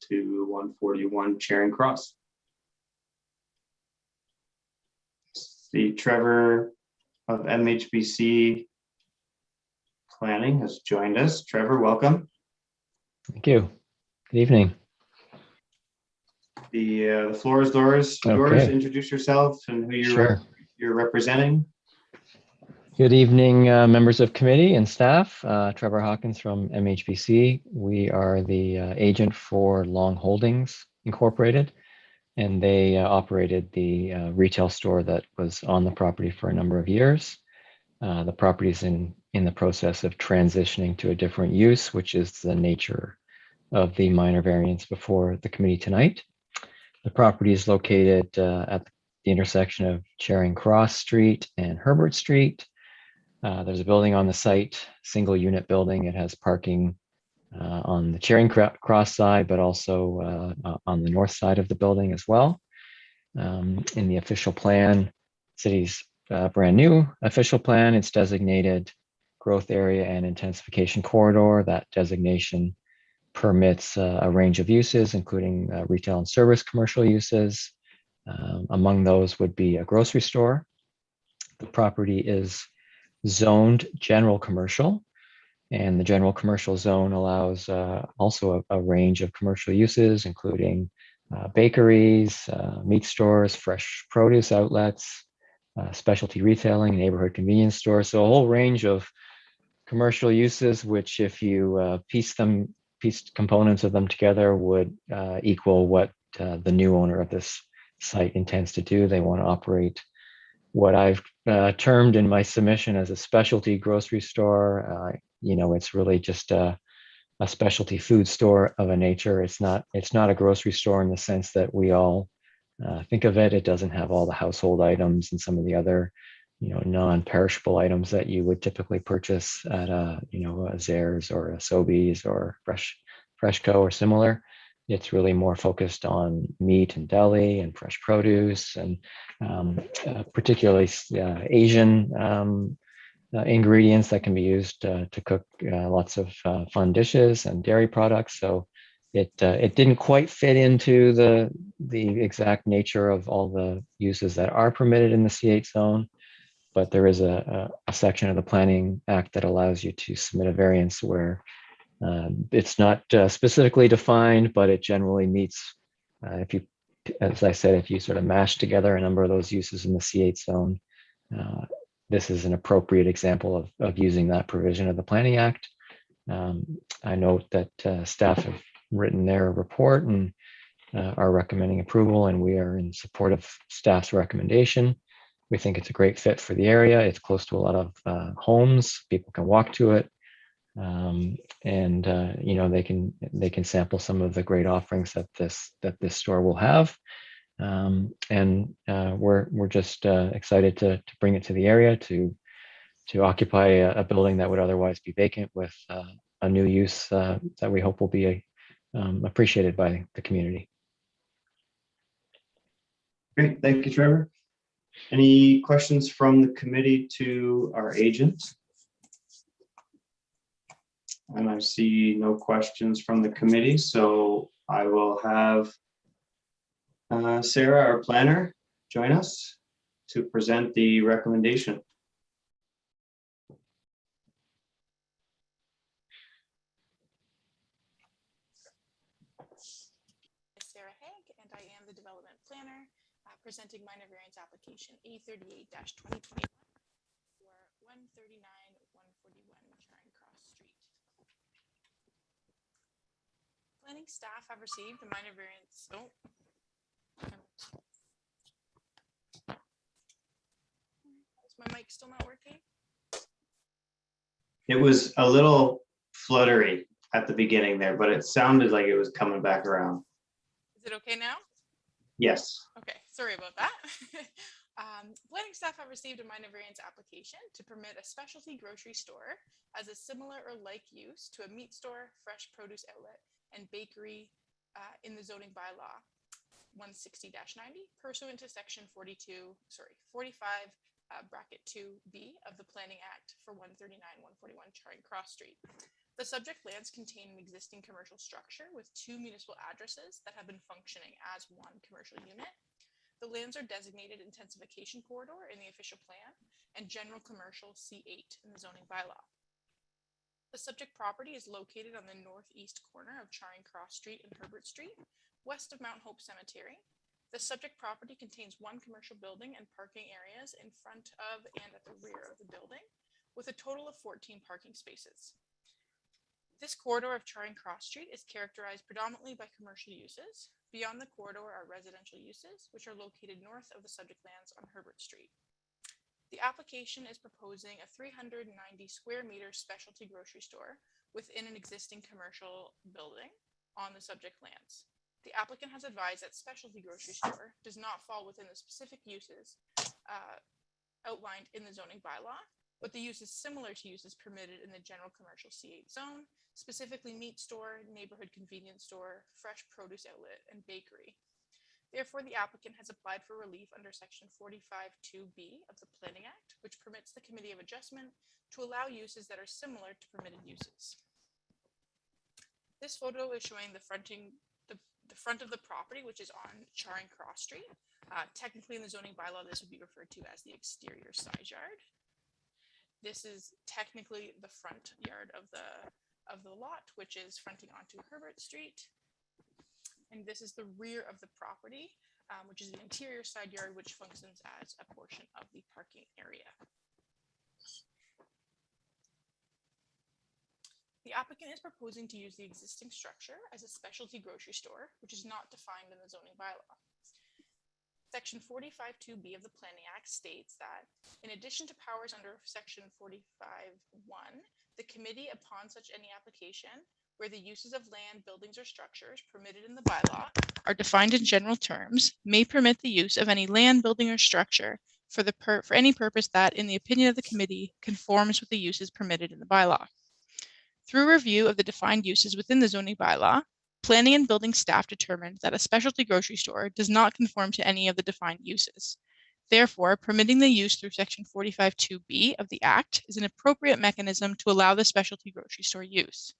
to 141 Charing Cross. The Trevor of MHBC planning has joined us. Trevor, welcome. Thank you. Good evening. The floor is yours. Okay. Introduce yourself and who you're representing. Good evening, members of committee and staff. Trevor Hawkins from MHBC. We are the agent for Long Holdings Incorporated, and they operated the retail store that was on the property for a number of years. The property is in the process of transitioning to a different use, which is the nature of the minor variance before the committee tonight. The property is located at the intersection of Charing Cross Street and Herbert Street. There's a building on the site, single unit building. It has parking on the Charing Cross side, but also on the north side of the building as well. In the official plan, city's brand new official plan, it's designated growth area and intensification corridor. That designation permits a range of uses, including retail and service commercial uses. Among those would be a grocery store. The property is zoned general commercial, and the general commercial zone allows also a range of commercial uses, including bakeries, meat stores, fresh produce outlets, specialty retailing, neighborhood convenience stores. So a whole range of commercial uses, which if you piece components of them together would equal what the new owner of this site intends to do. They want to operate what I've termed in my submission as a specialty grocery store. It's really just a specialty food store of a nature. It's not a grocery store in the sense that we all think of it. It doesn't have all the household items and some of the other non-perishable items that you would typically purchase at a Zehrs or a Sobeys or Freshco or similar. It's really more focused on meat and deli and fresh produce and particularly Asian ingredients that can be used to cook lots of fun dishes and dairy products. So it didn't quite fit into the exact nature of all the uses that are permitted in the C8 zone. But there is a section of the Planning Act that allows you to submit a variance where it's not specifically defined, but it generally meets, as I said, if you sort of mash together a number of those uses in the C8 zone, this is an appropriate example of using that provision of the Planning Act. I note that staff have written their report and are recommending approval, and we are in support of staff's recommendation. We think it's a great fit for the area. It's close to a lot of homes. People can walk to it. They can sample some of the great offerings that this store will have. We're just excited to bring it to the area to occupy a building that would otherwise be vacant with a new use that we hope will be appreciated by the community. Great, thank you, Trevor. Any questions from the committee to our agent? And I see no questions from the committee, so I will have Sarah, our planner, join us to present the recommendation. Sarah Hank, and I am the development planner presenting minor variance application A38-2021 for 139-141 Charing Cross Street. Planning staff have received the minor variance. Oh. Is my mic still not working? It was a little fluttery at the beginning there, but it sounded like it was coming back around. Is it okay now? Yes. Okay, sorry about that. Planning staff have received a minor variance application to permit a specialty grocery store as a similar or like use to a meat store, fresh produce outlet, and bakery in the zoning bylaw 160-90 pursuant to section 45 bracket 2B of the Planning Act for 139-141 Charing Cross Street. The subject lands contain an existing commercial structure with 2 municipal addresses that have been functioning as one commercial unit. The lands are designated intensification corridor in the official plan and general commercial C8 in the zoning bylaw. The subject property is located on the northeast corner of Charing Cross Street and Herbert Street, west of Mount Hope Cemetery. The subject property contains 1 commercial building and parking areas in front of and at the rear of the building, with a total of 14 parking spaces. This corridor of Charing Cross Street is characterized predominantly by commercial uses. Beyond the corridor are residential uses, which are located north of the subject lands on Herbert Street. The application is proposing a 390 square meter specialty grocery store within an existing commercial building on the subject lands. The applicant has advised that specialty grocery store does not fall within the specific uses outlined in the zoning bylaw, but the use is similar to uses permitted in the general commercial C8 zone, specifically meat store, neighborhood convenience store, fresh produce outlet, and bakery. Therefore, the applicant has applied for relief under section 45(2)(b) of the Planning Act, which permits the Committee of Adjustment to allow uses that are similar to permitted uses. This photo is showing the front of the property, which is on Charing Cross Street. Technically in the zoning bylaw, this would be referred to as the exterior side yard. This is technically the front yard of the lot, which is fronting onto Herbert Street. And this is the rear of the property, which is the interior side yard, which functions as a portion of the parking area. The applicant is proposing to use the existing structure as a specialty grocery store, which is not defined in the zoning bylaw. Section 45(2)(b) of the Planning Act states that, in addition to powers under section 45(1), the committee, upon such any application where the uses of land, buildings, or structures permitted in the bylaw are defined in general terms, may permit the use of any land, building, or structure for any purpose that, in the opinion of the committee, conforms with the uses permitted in the bylaw. Through review of the defined uses within the zoning bylaw, planning and building staff determined that a specialty grocery store does not conform to any of the defined uses. Therefore, permitting the use through section 45(2)(b) of the Act is an appropriate mechanism to allow the specialty grocery store use.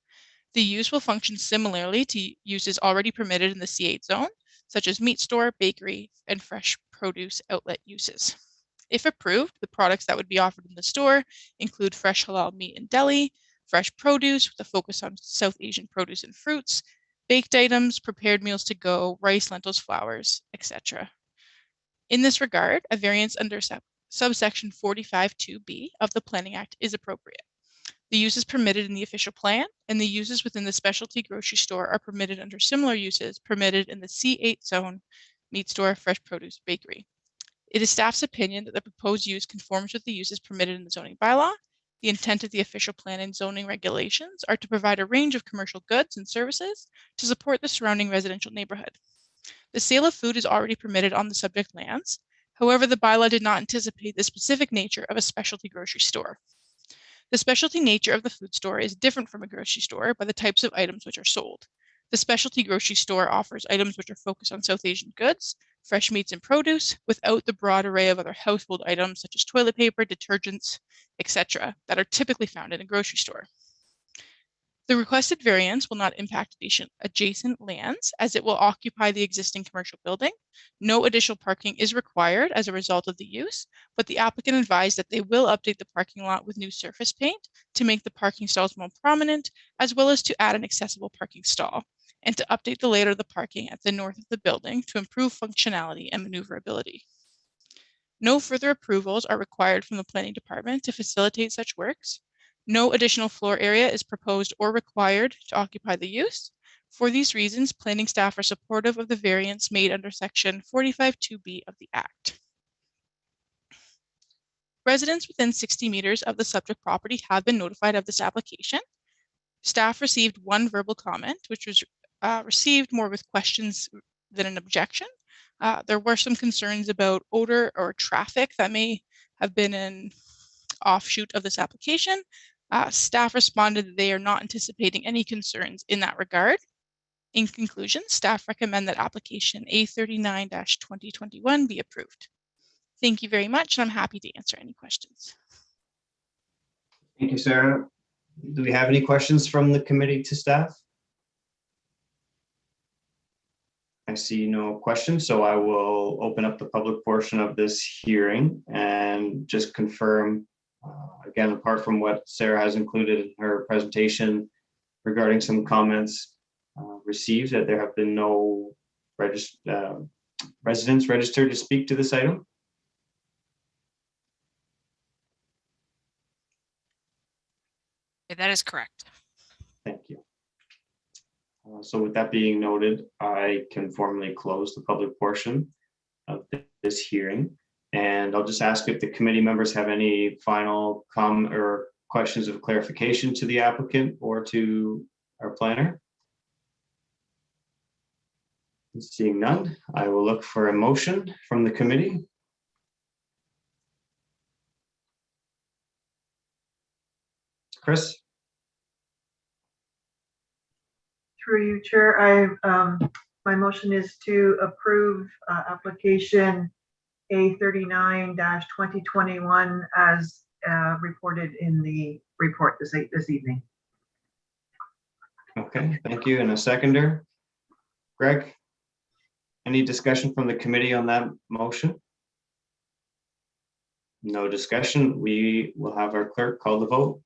The use will function similarly to uses already permitted in the C8 zone, such as meat store, bakery, and fresh produce outlet uses. If approved, the products that would be offered in the store include fresh halal meat and deli, fresh produce with a focus on South Asian produce and fruits, baked items, prepared meals to go, rice, lentils, flours, etc. In this regard, a variance under subsection 45(2)(b) of the Planning Act is appropriate. The uses permitted in the official plan and the uses within the specialty grocery store are permitted under similar uses permitted in the C8 zone, meat store, fresh produce, bakery. It is staff's opinion that the proposed use conforms with the uses permitted in the zoning bylaw. The intent of the official plan and zoning regulations are to provide a range of commercial goods and services to support the surrounding residential neighborhood. The sale of food is already permitted on the subject lands. However, the bylaw did not anticipate the specific nature of a specialty grocery store. The specialty nature of the food store is different from a grocery store by the types of items which are sold. The specialty grocery store offers items which are focused on South Asian goods, fresh meats and produce, without the broad array of other household items such as toilet paper, detergents, etc., that are typically found in a grocery store. The requested variance will not impact adjacent lands as it will occupy the existing commercial building. No additional parking is required as a result of the use, but the applicant advised that they will update the parking lot with new surface paint to make the parking stalls more prominent, as well as to add an accessible parking stall, and to update the layout of the parking at the north of the building to improve functionality and maneuverability. No further approvals are required from the planning department to facilitate such works. No additional floor area is proposed or required to occupy the use. For these reasons, planning staff are supportive of the variance made under section 45(2)(b) of the Act. Residents within 60 meters of the subject property have been notified of this application. Staff received one verbal comment, which was received more with questions than an objection. There were some concerns about odor or traffic that may have been an offshoot of this application. Staff responded that they are not anticipating any concerns in that regard. In conclusion, staff recommend that application A39-2021 be approved. Thank you very much, and I'm happy to answer any questions. Thank you, Sarah. Do we have any questions from the committee to staff? I see no questions, so I will open up the public portion of this hearing and just confirm, again, apart from what Sarah has included in her presentation regarding some comments received, that there have been no residents registered to speak to this item. Okay, that is correct. Thank you. So with that being noted, I can formally close the public portion of this hearing. And I'll just ask if the committee members have any final comment or questions of clarification to the applicant or to our planner. Seeing none, I will look for a motion from the committee. Chris? Through you, Chair, my motion is to approve application A39-2021 as reported in the report this evening. Okay, thank you. And a seconder? Greg? Any discussion from the committee on that motion? No discussion. We will have our clerk call the vote.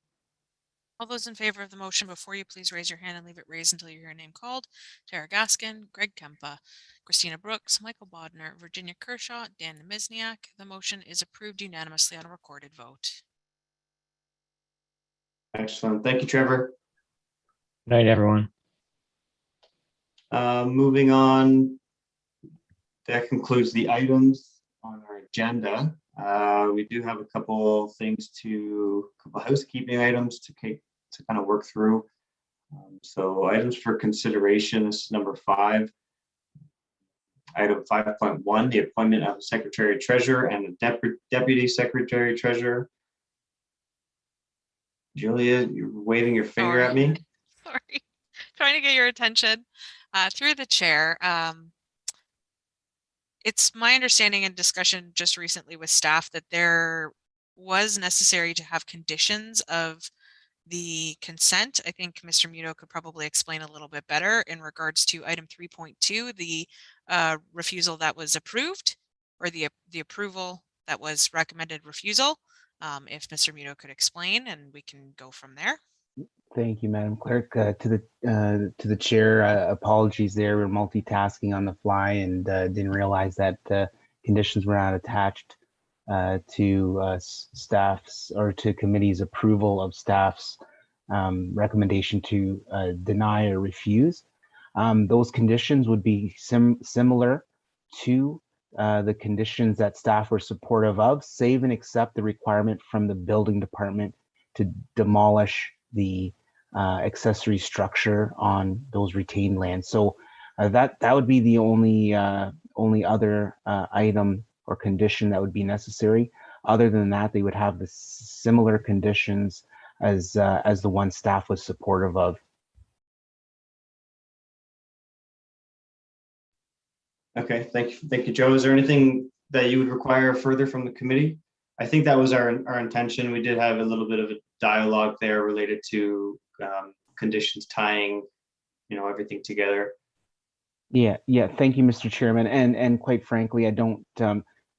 All those in favor of the motion before you, please raise your hand and leave it raised until you hear your name called. Tara Gaskin, Greg Kempa, Christina Brooks, Michael Bodner, Virginia Kershaw, Dan Nemizniak. The motion is approved unanimously on a recorded vote. Excellent. Thank you, Trevor. Good night, everyone. Moving on, that concludes the items on our agenda. We do have a couple housekeeping items to kind of work through. So items for consideration is number 5. Item 5.1, the appointment of a secretary treasurer and a deputy secretary treasurer. Julia, you're waving your finger at me. Sorry, trying to get your attention through the chair. It's my understanding and discussion just recently with staff that there was necessary to have conditions of the consent. I think Mr. Muto could probably explain a little bit better in regards to item 3.2, the refusal that was approved, or the approval that was recommended refusal. If Mr. Muto could explain, and we can go from there. Thank you, Madam Clerk. To the chair, apologies there. We're multitasking on the fly and didn't realize that conditions were not attached to staff's or to committee's approval of staff's recommendation to deny or refuse. Those conditions would be similar to the conditions that staff were supportive of, save and except the requirement from the building department to demolish the accessory structure on those retained lands. So that would be the only other item or condition that would be necessary. Other than that, they would have the similar conditions as the one staff was supportive of. Okay, thank you, Joe. Is there anything that you would require further from the committee? I think that was our intention. We did have a little bit of a dialogue there related to conditions tying, everything together. Yeah. Thank you, Mr. Chairman. And quite frankly, I don't.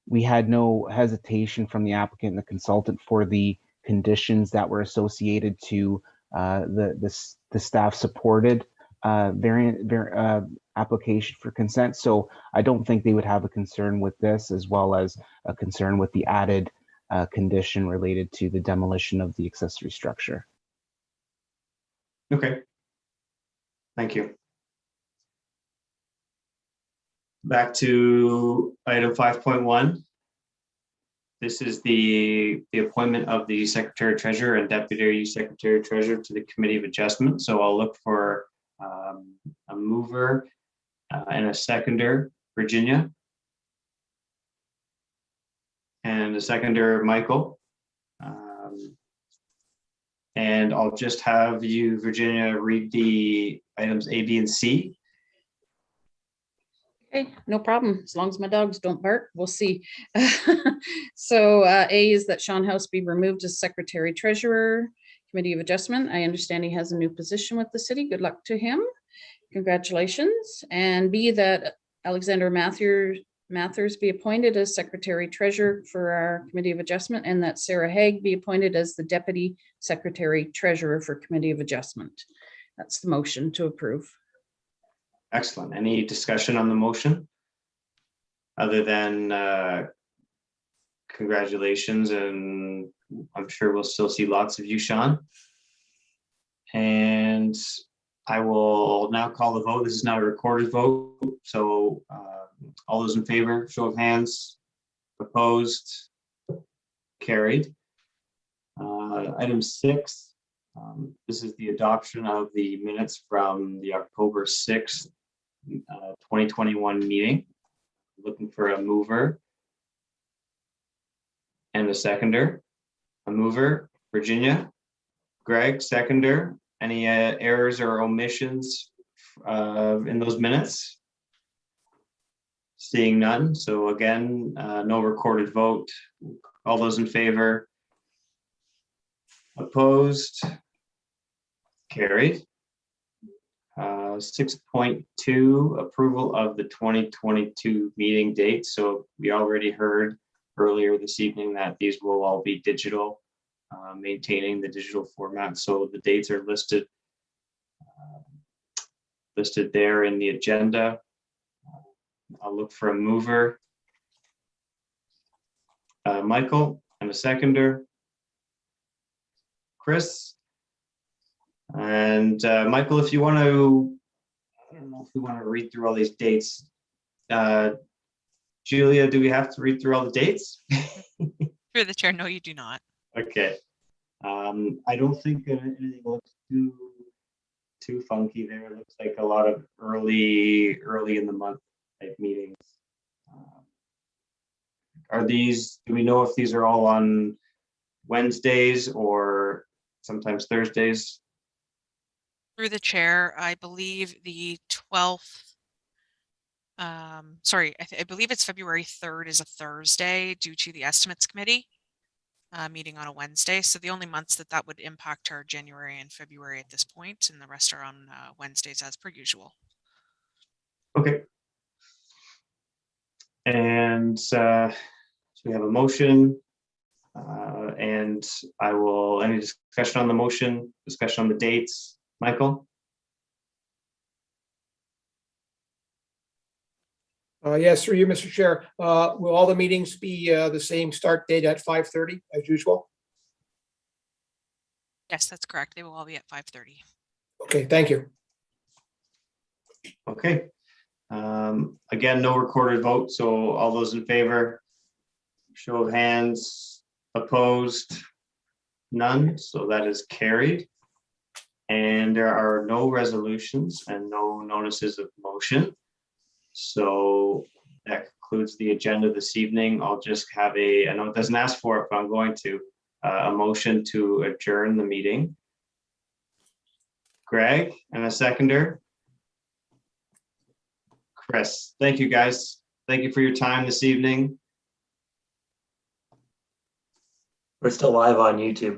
We had no hesitation from the applicant and the consultant for the conditions that were associated to the staff supported application for consent. So I don't think they would have a concern with this, as well as a concern with the added condition related to the demolition of the accessory structure. Okay. Thank you. Back to item 5.1. This is the appointment of the Secretary Treasurer and Deputy Secretary Treasurer to the Committee of Adjustment. So I'll look for a mover and a seconder, Virginia. And a seconder, Michael. And I'll just have you, Virginia, read the items A, B, and C. Okay, no problem. As long as my dogs don't bark, we'll see. So A is that Sean House be removed as Secretary Treasurer, Committee of Adjustment. I understand he has a new position with the city. Good luck to him. Congratulations. And B, that Alexander Mathers be appointed as Secretary Treasurer for our Committee of Adjustment, and that Sarah Haig be appointed as the Deputy Secretary Treasurer for Committee of Adjustment. That's the motion to approve. Excellent. Any discussion on the motion? Other than congratulations, and I'm sure we'll still see lots of you, Sean. And I will now call the vote. This is not a recorded vote. So all those in favor, show of hands. Opposed? Carried. Item 6. This is the adoption of the minutes from the October 6th, 2021 meeting. Looking for a mover and a seconder. A mover, Virginia. Greg, seconder. Any errors or omissions in those minutes? Seeing none. So again, no recorded vote. All those in favor? Opposed? Carried. 6.2, approval of the 2022 meeting dates. So we already heard earlier this evening that these will all be digital, maintaining the digital format. So the dates are listed there in the agenda. I'll look for a mover. Michael, and a seconder. Chris. And Michael, if you want to, I don't know if we want to read through all these dates. Julia, do we have to read through all the dates? Through the chair, no, you do not. Okay. I don't think anything looks too funky there. It looks like a lot of early in the month type meetings. Are these, do we know if these are all on Wednesdays or sometimes Thursdays? Through the chair, I believe the 12th, sorry, I believe it's February 3rd is a Thursday due to the estimates committee meeting on a Wednesday. So the only months that would impact are January and February at this point, and the rest are on Wednesdays as per usual. Okay. And so we have a motion, and I will, any discussion on the motion, discussion on the dates? Michael? Yes, through you, Mr. Chair. Will all the meetings be the same start date at 5:30 as usual? Yes, that's correct. They will all be at 5:30. Okay, thank you. Okay. Again, no recorded vote. So all those in favor, show of hands. Opposed? None. So that is carried. And there are no resolutions and no notices of motion. So that concludes the agenda this evening. I'll just have I know it doesn't ask for it, but I'm going to. a motion to adjourn the meeting. Greg, and a seconder. Chris, thank you guys. Thank you for your time this evening. We're still live on YouTube.